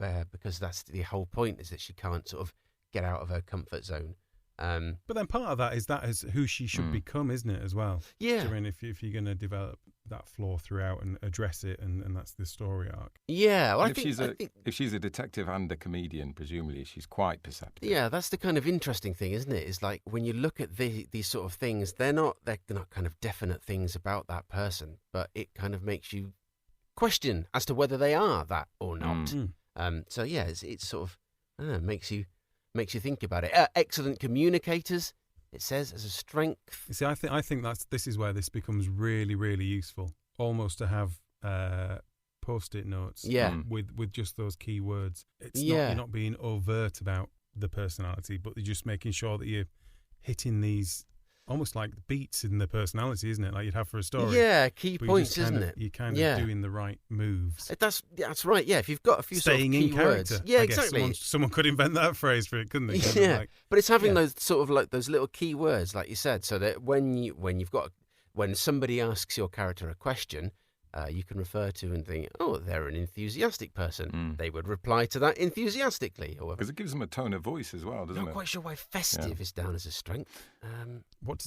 Because that's the whole point, is that she can't sort of get out of her comfort zone. But then part of that is who she should become, isn't it, as well? Yeah. So, I mean, if you're going to develop that flaw throughout and address it, and that's the story arc. Yeah. Well, if she's a detective and a comedian, presumably she's quite perceptive. Yeah, that's the kind of interesting thing, isn't it? Is like when you look at these sort of things, they're not kind of definite things about that person, but it kind of makes you question as to whether they are that or not. So yeah, it's sort of, I don't know, makes you think about it. Excellent communicators, it says, as a strength. You see, I think this is where this becomes really, really useful. Almost to have post-it notes, with just those key words. You're not being overt about the personality, but you're just making sure that you're hitting these almost like beats in the personality, isn't it? Like you'd have for a story. Yeah, key points, isn't it? You're kind of doing the right moves. That's right. Yeah, if you've got a few staying sort of key in character. words. Yeah, I exactly. Guess someone could invent that phrase for it, couldn't they? Yeah, but it's having those sort of like those little key words, like you said, so that when somebody asks your character a question, you can refer to and think, oh, they're an enthusiastic person. They would reply to that enthusiastically. Because it gives them a tone of voice as well, doesn't it? Not quite sure why festive is down as a strength.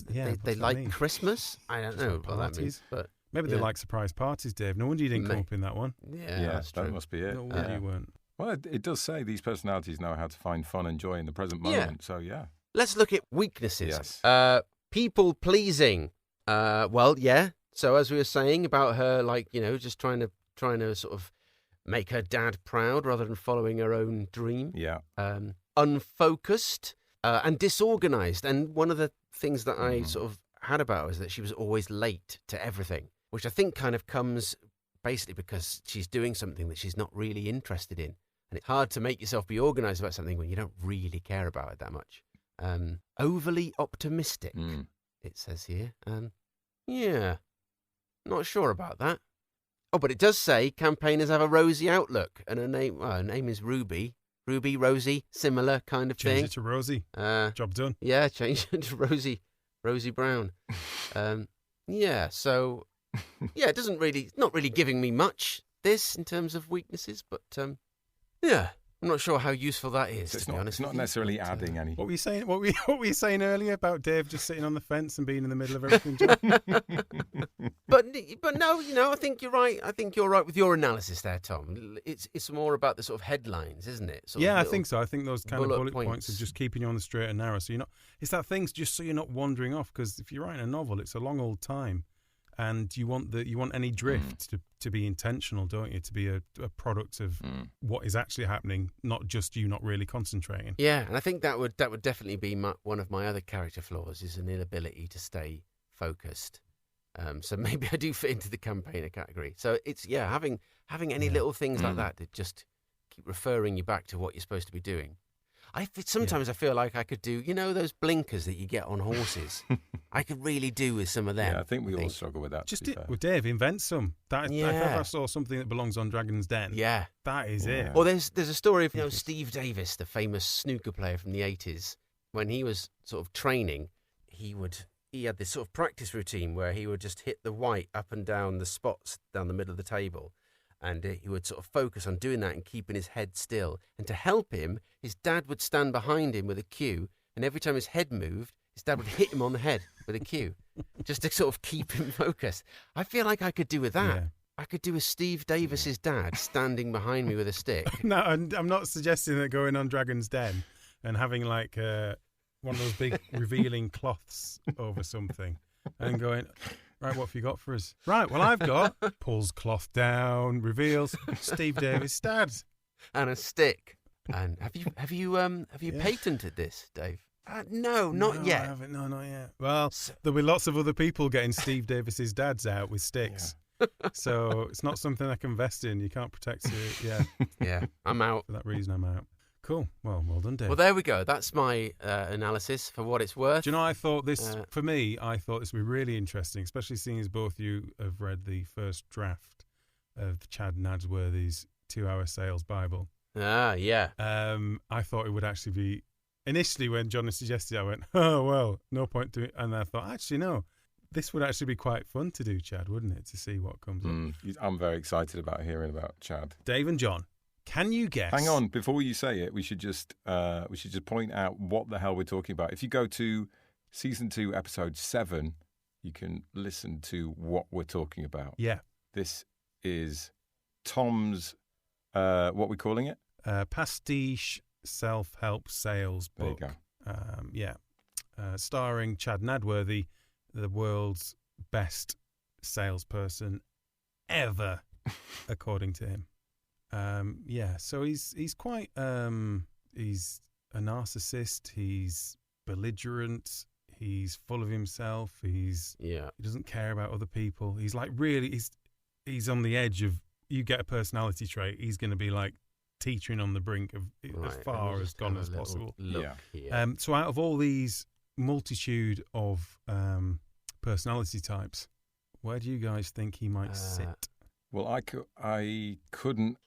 They like mean? Christmas? I don't know what that means. But maybe they like surprise parties, Dave. No wonder you didn't come up in that one. Yeah, that's true. That must be it. No wonder you weren't. Well, it does say these personalities know how to find fun and joy in the present moment. So, yeah. Let's look at weaknesses. Yes. People pleasing. So as we were saying about her, like, you know, just trying to sort of make her dad proud rather than following her own dream. Yeah. Unfocused and disorganized. And one of the things that I sort of had about her is that she was always late to everything, which I think kind of comes basically because she's doing something that she's not really interested in. And it's hard to make yourself be organized about something when you don't really care about it that much. Overly optimistic, it says here. Yeah. Not sure about that. Oh, but it does say campaigners have a rosy outlook, and her name is Ruby. Ruby, Rosie, similar kind of thing. Change it to Rosie. Job done. Yeah, change it to Rosie Brown. So, it doesn't really, not really giving me much, this, in terms of weaknesses, but, I'm not sure how ususeful that is, So to be honest. It's not necessarily adding any. What were you saying? What were you saying earlier about Dave just sitting on the fence and being in the middle of everything? But no, you know, I think you're right. I think you're right with your analysis there, Tom. It's more about the sort of headlines, isn't it? I think so. I think those kind of bullet points points are just keeping you on the straight and narrow. So you're not. It's that thing just so you're not wandering off. Because if you're writing a novel, it's a long old time, and you want any drift to be intentional, don't you? To be a product of what is actually happening, not just you not really concentrating. Yeah, and I think that would definitely be one of my other character flaws, is an inability to stay focused. So maybe I do fit into the campaigner category. So it's having any little things like that just keep referring you back to what you're supposed to be doing. Sometimes I feel like I could do, you know, those blinkers that you get on horses. I could really do with some of them. Yeah, I think we all struggle with that. Just Dave, invent some. If ever I saw something that belongs on Dragon's Den, that is it. Or there's a story of Steve Davis, the famous snooker player from the 80s. when he was sort of training, he had this sort of practice routine where he would just hit the white up and down the spots down the middle of the table. And he would sort of focus on doing that and keeping his head still. And to help him, his dad would stand behind him with a cue. And every time his head moved, his dad would hit him on the head with a cue, just to sort of keep him focused. I feel like I could do with that. Yeah. I could do with Steve Davis's dad standing behind me with a stick. No, I'm not suggesting that going on Dragon's Den and having like one of those big revealing cloths over something and going, right, what have you got for us? Right, well, I've got, pulls cloth down, reveals Steve Davis' dad. And a stick. And have you patented this, Dave? No, not yet. I haven't. No, not yet. Well, there'll be lots of other people getting Steve Davis's dads out with sticks. Yeah. So it's not something I can invest in. You can't protect it. Yeah. Yeah, I'm out. For that reason, I'm out. Cool. Well done, Dave. Well, there we go. That's my analysis for what it's worth. Do you know, I thought this, for me, would be really interesting, especially seeing as both you have read the first draft of Chad Nadsworthy's 2-Hour Sales Bible. Ah, yeah. I thought it would actually be, initially when John suggested it, I went, oh, well, no point to it. And I thought, actually, no, this would actually be quite fun to do, Chad, wouldn't it, to see what comes up. I'm very excited about hearing about Chad. Dave and John. Can you guess? Hang on, before you say it, we should just point out what the hell we're talking about. If you go to season 2, episode 7, you can listen to what we're talking about. Yeah, this is Tom's. What are we calling it? Pastiche self-help sales book. There you go. Starring Chad Nadworthy, the world's best salesperson ever, according to him. So he's quite he's a narcissist. He's belligerent. He's full of himself. He doesn't care about other people. He's like really he's on the edge of, you get a personality trait, he's going to be like teetering on the brink of as far as gone as possible. So out of all these multitude of personality types, where do you guys think he might sit? Well, I couldn't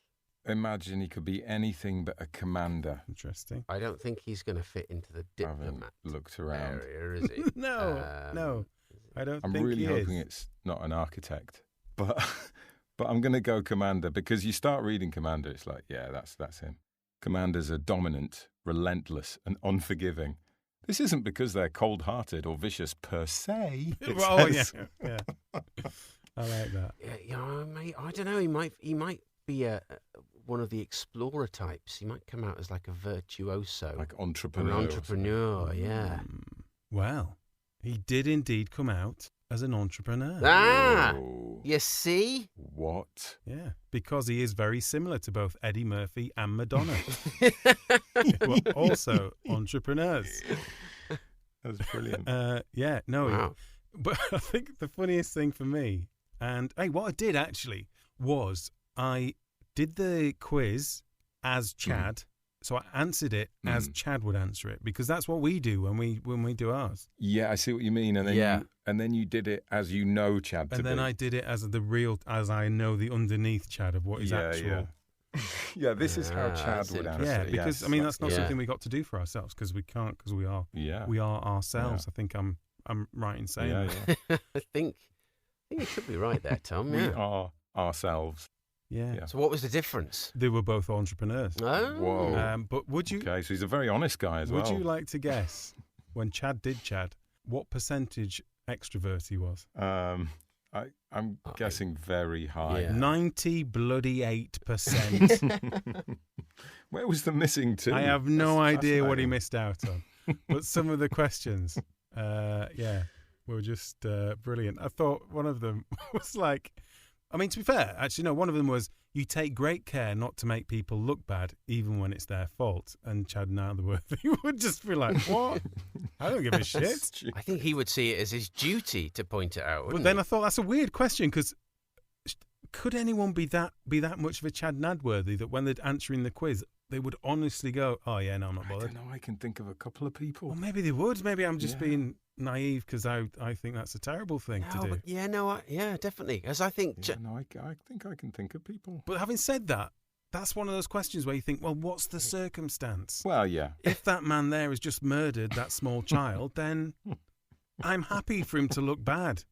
imagine he could be anything but a commander. Interesting. I don't think he's going to fit into the diplomat looked around area, is he? No, I don't think he is. I'm really hoping it's not an architect, but I'm going to go commander, because you start reading Commander, it's like, yeah, that's him. Commanders are dominant, relentless, and unforgiving. This isn't because they're cold-hearted or vicious per se. Yeah. I like that. Yeah, mate, I don't know. He might be one of the explorer types. He might come out as like a virtuoso, like entrepreneur. An entrepreneur, yeah. Well, he did indeed come out as an entrepreneur. You see? What? Yeah, because he is very similar to both Eddie Murphy and Madonna, who are also entrepreneurs. That's brilliant. Wow. But I think the funniest thing for me, and hey, what I did actually was I did the quiz as Chad. So I answered it as Chad would answer it, because that's what we do when we do ours. Yeah, I see what you mean. And then you did it as you know Chad to be. And then I did it as as I know the underneath Chad of what is actual. Yeah, this is how Chad would answer it. Yeah, because I mean that's not something we got to do for ourselves, because we can't, because we are ourselves. Yeah. I think I'm right in saying that. Yeah. I think you could be right there, Tom. We are ourselves. Yeah. So what was the difference? They were both entrepreneurs. Oh. Whoa. But would you? Okay, so he's a very honest guy as well. Would you like to guess, when Chad did Chad, what percentage extrovert he was? I'm guessing very high. Yeah. 98%. Where was the missing two? I have no idea what he missed out on. But some of the questions, were just brilliant. I thought one of them was like, I mean, to be fair, actually, no, one of them was, you take great care not to make people look bad, even when it's their fault. And Chad Nadworthy would just be like, what? I don't give a shit. I think he would see it as his duty to point it out. But then I thought, that's a weird question, because could anyone be that much of a Chad Nadworthy that when they're answering the quiz, they would honestly go, oh, yeah, no, I'm not bothered? I don't know. I can think of a couple of people. Well, maybe they would. Maybe I'm just being naive, because I think that's a terrible thing to do. But definitely. As I think... I think I can think of people. But having said that, that's one of those questions where you think, well, what's the circumstance? Well, yeah. If that man there has just murdered that small child, then I'm happy for him to look bad.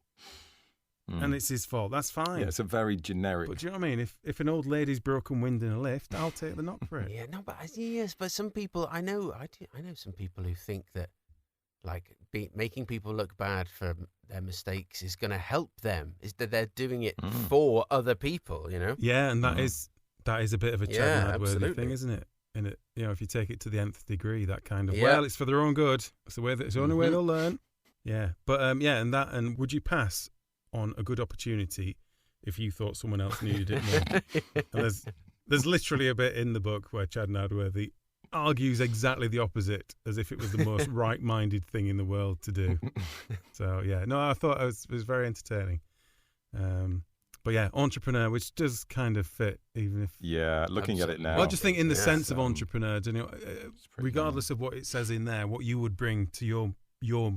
And it's his fault. That's fine. Yeah, it's a very generic. But do you know what I mean? If an old lady's broken wind in a lift, I'll take the knock for it. Yeah, no, but yes, but some people I know some people who think that like making people look bad for their mistakes is going to help them. Is that they're doing it for other people? You know? Yeah, and that is a bit of a Chad Nadworthy absolutely. thing, isn't it? In it, if you take it to the nth degree, that kind of well, it's for their own good. It's the only way they'll learn. Yeah, but and would you pass on a good opportunity if you thought someone else needed it more? And there's literally a bit in the book where Chad Nadworthy argues exactly the opposite, as if it was the most right-minded thing in the world to do. So yeah, no, I thought it was very entertaining. But yeah, entrepreneur, which does kind of fit, even if looking at it now. Well, I just think in the sense of entrepreneur, regardless of what it says in there, what you would bring to your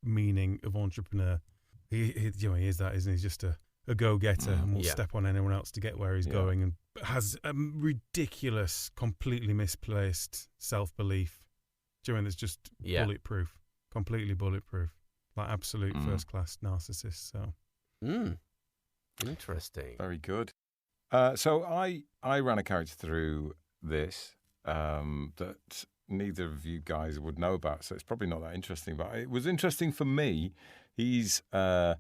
meaning of entrepreneur. He is that, isn't he? He's just a go-getter and will step on anyone else to get where he's going, and has a ridiculous, completely misplaced self-belief. That's just bulletproof, completely bulletproof, like absolute first-class narcissist. So, interesting. Very good. So I ran a character through this that neither of you guys would know about, so it's probably not that interesting. But it was interesting for me. He's a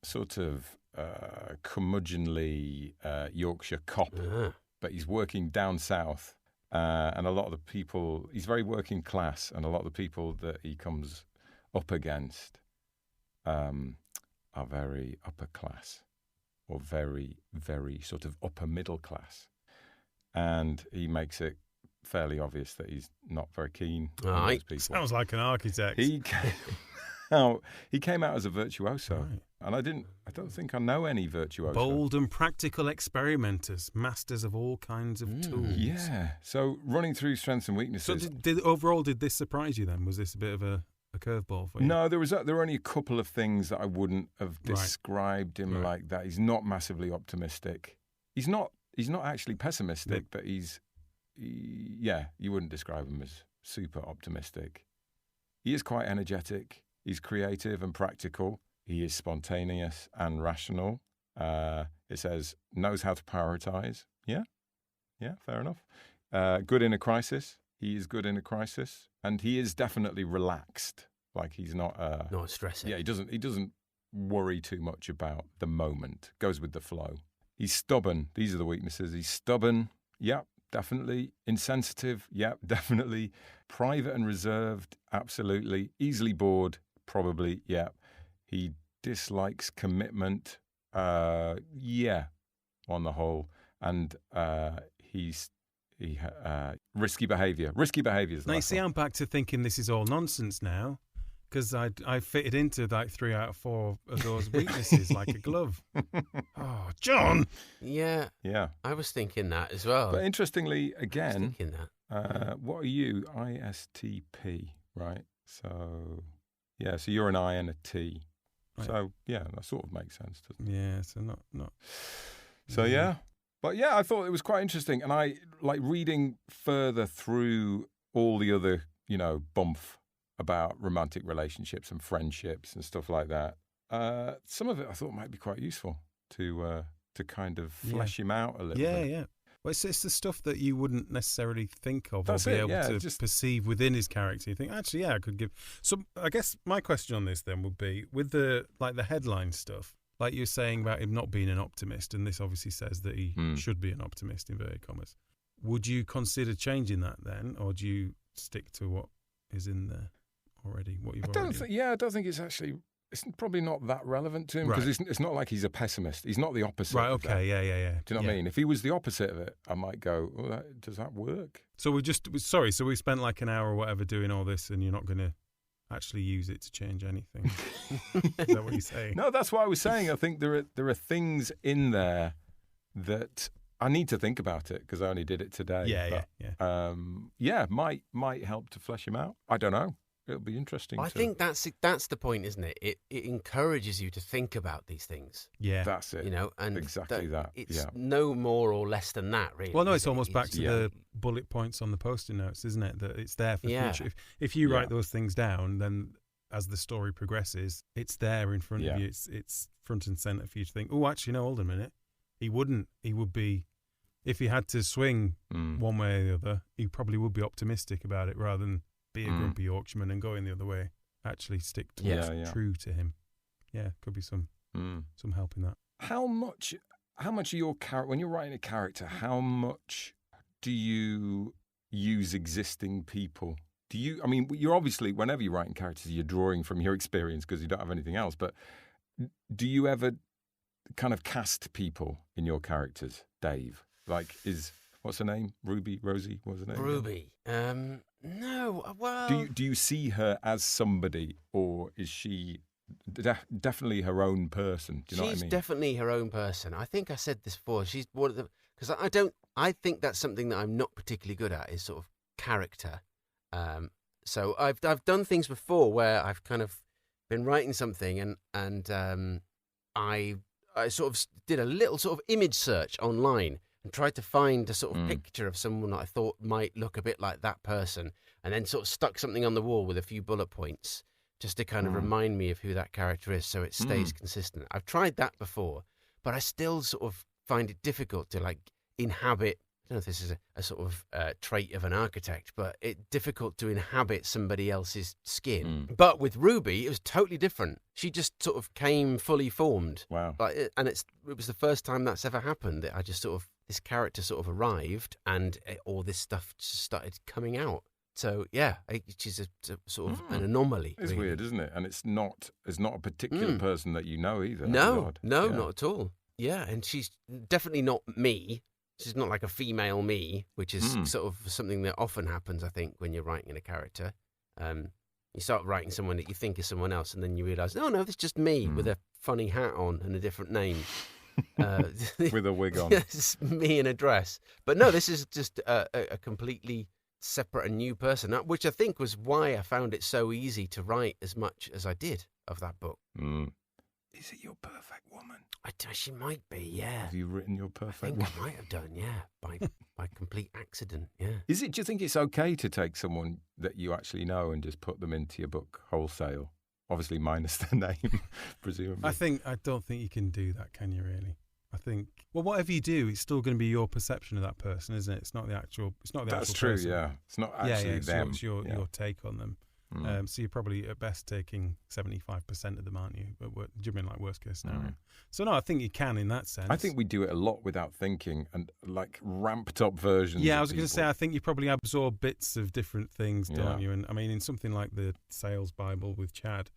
sort of curmudgeonly Yorkshire cop, but he's working down south, and a lot of the people, he's very working class, and a lot of the people that he comes up against are very upper class, or very, very sort of upper middle class, and he makes it fairly obvious that he's not very keen on those people. Sounds like an architect. He came out as a virtuoso, and I don't think I know any virtuoso. Bold and practical experimenters, masters of all kinds of tools. Yeah. So running through strengths and weaknesses. So did this surprise you then? Was this a bit of a curveball for you? No, there were only a couple of things that I wouldn't have described him like that. He's not massively optimistic. He's not actually pessimistic, but you wouldn't describe him as super optimistic. He is quite energetic. He's creative and practical. He is spontaneous and rational. It says, knows how to prioritize. Yeah, fair enough. Good in a crisis. He is good in a crisis. And he is definitely relaxed. Like he's not stressing. Yeah, he doesn't worry too much about the moment. Goes with the flow. He's stubborn. These are the weaknesses. He's stubborn. Yeah, definitely. Insensitive. Yeah, definitely. Private and reserved. Absolutely. Easily bored. Probably. Yeah. He dislikes commitment. On the whole. And he's risky behaviour. Risky behaviour is the Now, you last see, one. I'm back to thinking this is all nonsense now, because I fitted into like 3 out of 4 of those weaknesses like a glove. Oh, John! Yeah. Yeah. I was thinking that as well. But interestingly, I was again, thinking that. what are you? ISTP, right? So, yeah, so you're an I and a T. Right. So, yeah, that sort of makes sense, doesn't it? Yeah, so not. So, yeah. But, yeah, I thought it was quite interesting. And I, like, reading further through all the other, bump about romantic relationships and friendships and stuff like that, some of it I thought might be quite useful to kind of flesh him out a little bit. Yeah. Well, it's the stuff that you wouldn't necessarily think of That's or be it, able yeah, to just perceive within his character. You think, actually, I could give. So I guess my question on this then would be, with the headline stuff, like you're saying about him not being an optimist, and this obviously says that he should be an optimist, inverted commas. Would you consider changing that then, or do you stick to what is in there already? I don't think it's actually. It's probably not that relevant to him because it's not like he's a pessimist. He's not the opposite. Right. of that. Okay. Yeah. Do you know what I mean? If he was the opposite of it, I might go, "Oh, does that work?" So so we spent like an hour or whatever doing all this, and you're not going to actually use it to change anything. Is that what you're saying? No, that's what I was saying. I think there are things in there that I need to think about it because I only did it today. Yeah. Might help to flesh him out. I don't know. it'll be interesting. I think that's the point, isn't it? It encourages you to think about these things. Yeah. That's it. You know, and exactly that. It's Yeah. no more or less than that, really. Well, no, is it's it? almost back to yeah. the bullet points on the post-it notes, isn't it? That it's there for Yeah. future. If you Yeah. write those things down, then as the story progresses, it's there in front Yeah. of you. It's front and center for you to think, oh, actually, no, hold a minute. He wouldn't. He would be, if he had to swing one way or the other, he probably would be optimistic about it rather than be a grumpy Yorkshireman and going the other way. Actually stick to what's true to him. Yeah, could be some help in that. How much of your character, when you're writing a character, how much do you use existing people? I mean, you're obviously, whenever you're writing characters, you're drawing from your experience because you don't have anything else, but do you ever kind of cast people in your characters, Dave? Like, what's her name? Ruby? Rosie? What's her name? Ruby. No, well... Do you see her as somebody, or is she definitely her own person? Do you know what I mean? She's definitely her own person. I think I said this before. She's one of the... Because I think that's something that I'm not particularly good at, is sort of character. So I've done things before where I've kind of been writing something and I sort of did a little sort of image search online and tried to find a sort of picture of someone that I thought might look a bit like that person, and then sort of stuck something on the wall with a few bullet points just to kind of remind me of who that character is so it stays consistent. I've tried that before, but I still sort of find it difficult to like inhabit, I don't know if this is a sort of trait of an architect, but it's difficult to inhabit somebody else's skin. But with Ruby, it was totally different. She just sort of came fully formed. Wow. And it was the first time that's ever happened, that I just sort of, this character sort of arrived and all this stuff just started coming out. So, yeah, she's a sort of an anomaly. It's really weird, isn't it? And it's not a particular person that you know either. No, Odd. no, Yeah. not at all. Yeah, and she's definitely not me. She's not like a female me, which is sort of something that often happens, I think, when you're writing a character. You start writing someone that you think is someone else, and then you realise, oh, no, this is just me with a funny hat on and a different name. With a wig on. It's me in a dress. But no, this is just a completely separate and new person, which I think was why I found it so easy to write as much as I did of that book. Is it Your Perfect Woman? She might be, yeah. Have you written Your Perfect I think Woman? I might have done, yeah, by complete accident, yeah. Do you think it's okay to take someone that you actually know and just put them into your book wholesale? Obviously, minus the name, presumably. I don't think you can do that, can you, really? I think, well, whatever you do, it's still going to be your perception of that person, isn't it? It's not the actual That's true, person. yeah. It's not actually them. It's your take on them. So you're probably at best taking 75% of them, aren't you? But do you mean like worst case scenario? So no, I think you can in that sense. I think we do it a lot without thinking and like ramped up versions. Yeah, I of was going to people. say, I think you probably absorb bits of different things, don't Yeah. you? And I mean, in something like the Sales Bible with Chad,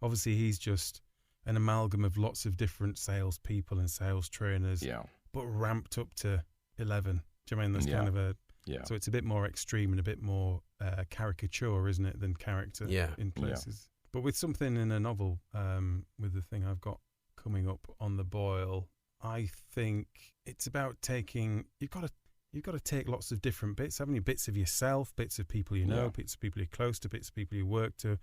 obviously he's just an amalgam of lots of different sales people and sales trainers, but ramped up to 11. Do you mean that's kind of a... Yeah. So it's a bit more extreme and a bit more caricature, isn't it, than character in places. But with something in a novel, with the thing I've got coming up on the boil, I think it's about taking... You've got to take lots of different bits, haven't you? Bits of yourself, bits of people you know, bits of people you're close to, bits of people you work to.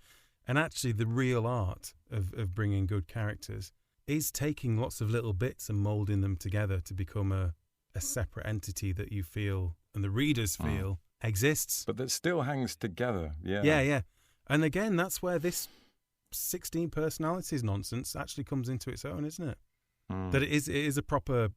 And actually the real art of bringing good characters is taking lots of little bits and moulding them together to become a separate entity that you feel and the readers feel exists. But that still hangs together, yeah. Yeah. And again, that's where this 16 personalities nonsense actually comes into its own, isn't it? That it is a proper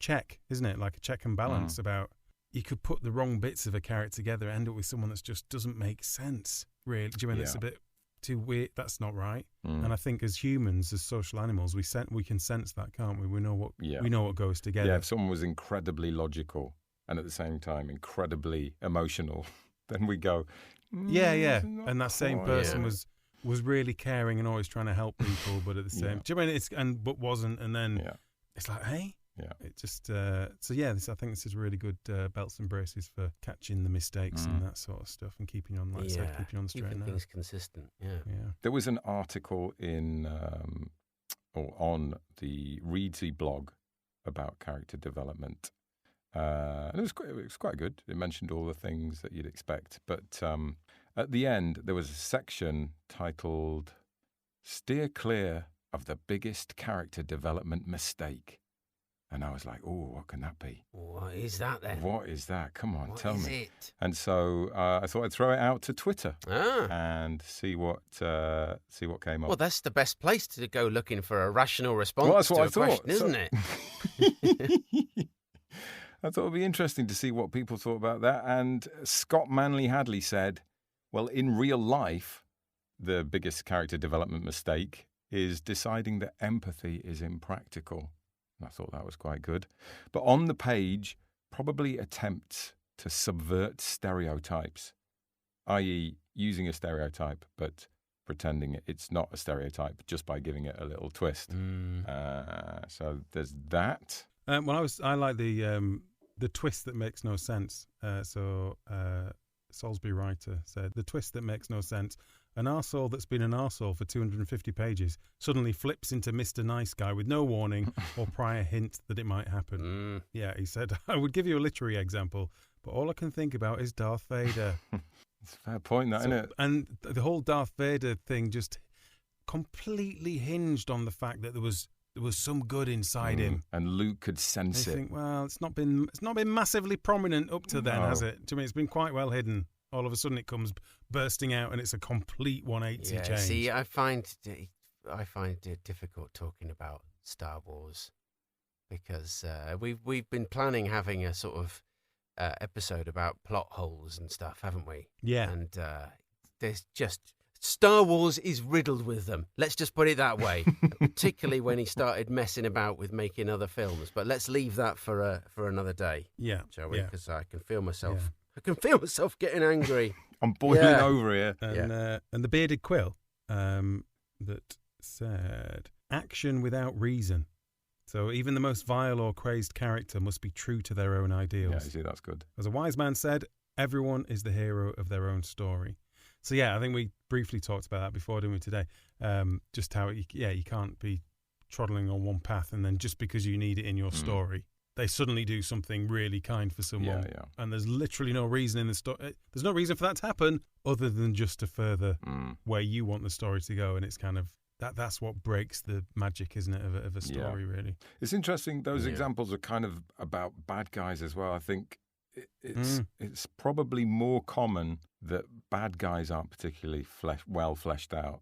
check, isn't it? Like a check and balance about you could put the wrong bits of a character together and end up with someone that just doesn't make sense, really. Do you mean it's a bit too weird? That's not right. And I think as humans, as social animals, we can sense that, can't we? We know what goes together. Yeah, if someone was incredibly logical and at the same time incredibly emotional, then we go, yeah. And that same person was really caring and always trying to help people, but at the same, do you mean but wasn't, and then it's like, hey, it just I think this is really good belts and braces for catching the mistakes and that sort of stuff and keeping on, like I said, keeping on the straight and keeping narrow. things consistent. Yeah. There was an article on the Reedsy blog about character development. And it was quite good. It mentioned all the things that you'd expect, but at the end, there was a section titled Steer Clear of the Biggest Character Development Mistake. And I was like, oh, what can that be? What is that then? What is that? Come on, tell me. What is it? And so I thought I'd throw it out to Twitter Ah. and see what came up. Well, that's the best place to go looking for a rational response Well, that's what to I a thought. question, isn't it? I thought it'd be interesting to see what people thought about that. And Scott Manley Hadley said, well, in real life, the biggest character development mistake is deciding that empathy is impractical. And I thought that was quite good. But on the page, probably attempts to subvert stereotypes, i.e. using a stereotype, but pretending it's not a stereotype just by giving it a little twist. So there's that. Well, I like the twist that makes no sense. Salisbury writer said, the twist that makes no sense. An arsehole that's been an arsehole for 250 pages suddenly flips into Mr. Nice Guy with no warning or prior hint that it might happen. Yeah, he said, I would give you a literary example, but all I can think about is Darth Vader. It's a fair point, isn't it? And the whole Darth Vader thing just completely hinged on the fact that there was some good inside him. And Luke could sense I it. think, well, it's not been massively prominent up to then, has it? To me, it's been quite well hidden. All of a sudden, it comes bursting out, and it's a complete 180 change. See, I find it difficult talking about Star Wars because we've been planning having a sort of episode about plot holes and stuff, haven't we? Yeah. And there's just Star Wars is riddled with them. Let's just put it that way. Particularly when he started messing about with making other films. But let's leave that for another day. Yeah, shall we? yeah. Because I can feel myself. Yeah. I can feel myself getting angry. I'm boiling over here. And the bearded quill that said, action without reason. So even the most vile or crazed character must be true to their own ideals. Yeah, you see, that's good. As a wise man said, everyone is the hero of their own story. So yeah, I think we briefly talked about that before, didn't we, today? Just how, you can't be trotting on one path and then just because you need it in your story, they suddenly do something really kind for someone. Yeah. And there's literally no reason in the story. There's no reason for that to happen other than just to further where you want the story to go. And it's kind of, that's what breaks the magic, isn't it, of a story, really. It's interesting. Those examples are kind of about bad guys as well. I think it's probably more common that bad guys aren't particularly well fleshed out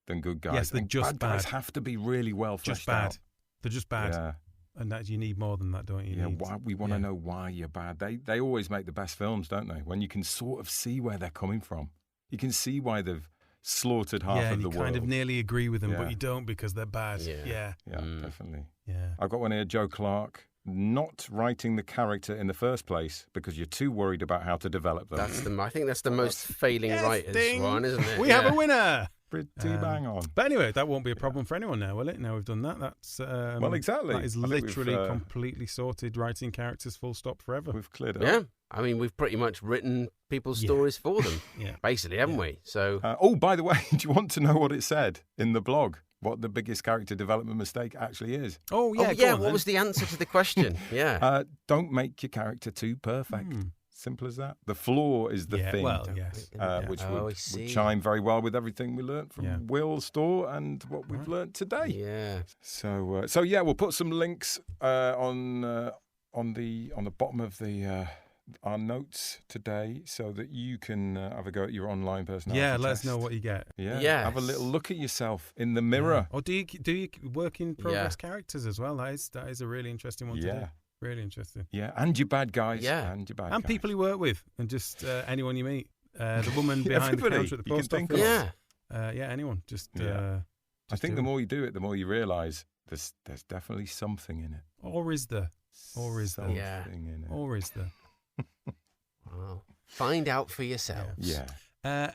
than good guys. Yes, they're just bad guys bad. have to be really well fleshed Just bad. out. They're just bad. Yeah. And that you need more than that, don't you? We want to know why you're bad. They always make the best films, don't they? When you can sort of see where they're coming from. You can see why they've slaughtered half of the world. Yeah, you kind of nearly agree with them, but you don't because they're bad. Yeah, definitely. Yeah. I've got one here, Joe Clark. Not writing the character in the first place because you're too worried about how to develop them. I think that's the most failing writers one, isn't it? We have a winner. Pretty bang on. But anyway, that won't be a problem for anyone now, will it? Now we've done that. That's well, exactly. That is literally completely sorted. Writing characters, full stop, forever. We've cleared it Yeah, up. I mean, we've pretty much written people's stories for them. Basically, haven't we? So, by the way, do you want to know what it said in the blog? What the biggest character development mistake actually is? Oh yeah. What was the answer to the question? Don't make your character too perfect. Simple as that. The flaw is the thing. Well, yes. Which would chime very well with everything we learnt from Will's store and what we've learnt today. Yeah. So we'll put some links on the bottom of our notes today so that you can have a go at your online personality test. Let us know what you get. Yeah, have a little look at yourself in the mirror. Or do you work in progress characters as well? That is a really interesting one to do. Really interesting. Yeah, and your bad guys. Yeah. And your bad and guys. people you work with, and just anyone you meet. The woman behind the counter at the post office. Anyone. I think the more you do it, the more you realise there's definitely something in it. Or is there? Something in it. Or is there? Well, find out for yourselves. Yeah.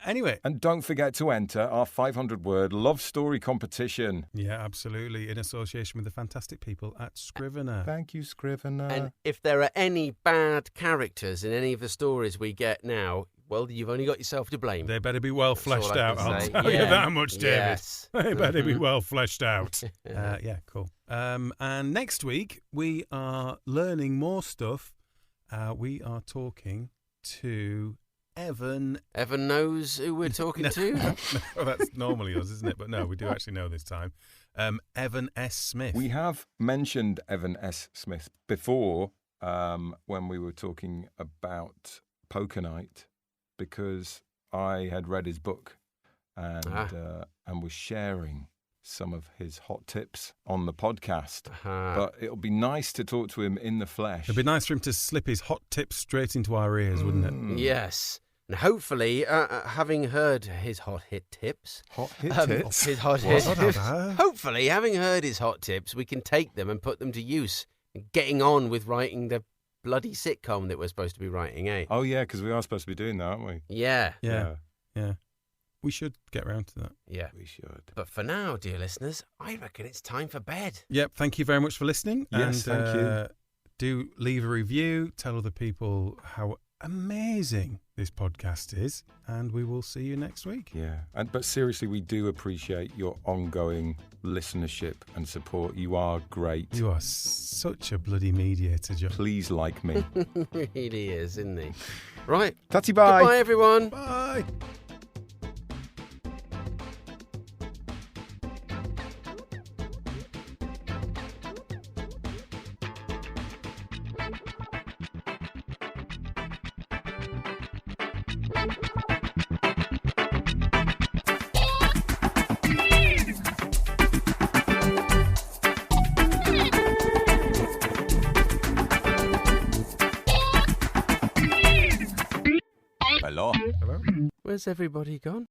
Anyway. And don't forget to enter our 500-word love story competition. Yeah, absolutely. In association with the fantastic people at Scrivener. Thank you, Scrivener. And if there are any bad characters in any of the stories we get now, well, you've only got yourself to blame. They better be well fleshed out. I'll tell you that much, David. Yes. They better be well fleshed out. Cool. And next week, we are learning more stuff. We are talking to Evan. Evan knows who we're talking to. Well, that's normally us, isn't it? But no, we do actually know this time. Evan S. Smith. We have mentioned Evan S. Smith before when we were talking about Poker Night, because I had read his book and was sharing some of his hot tips on the podcast. But it'll be nice to talk to him in the flesh. It'd be nice for him to slip his hot tips straight into our ears, wouldn't it? Yes. And hopefully, having heard his hot hit tips... Hopefully, having heard his hot tips, we can take them and put them to use, getting on with writing the bloody sitcom that we're supposed to be writing, eh? Oh, yeah, because we are supposed to be doing that, aren't we? Yeah. We should get round to that. Yeah. We should. But for now, dear listeners, I reckon it's time for bed. Yep, thank you very much for listening. Yes, and, thank you. Do leave a review, tell other people how amazing this podcast is, and we will see you next week. Yeah, but seriously, we do appreciate your ongoing listenership and support. You are great. You are such a bloody mediator, John. Please like me. Really is, isn't he? Right. Tatty bye. Goodbye, everyone. Bye. Hello. Hello? Where's everybody gone?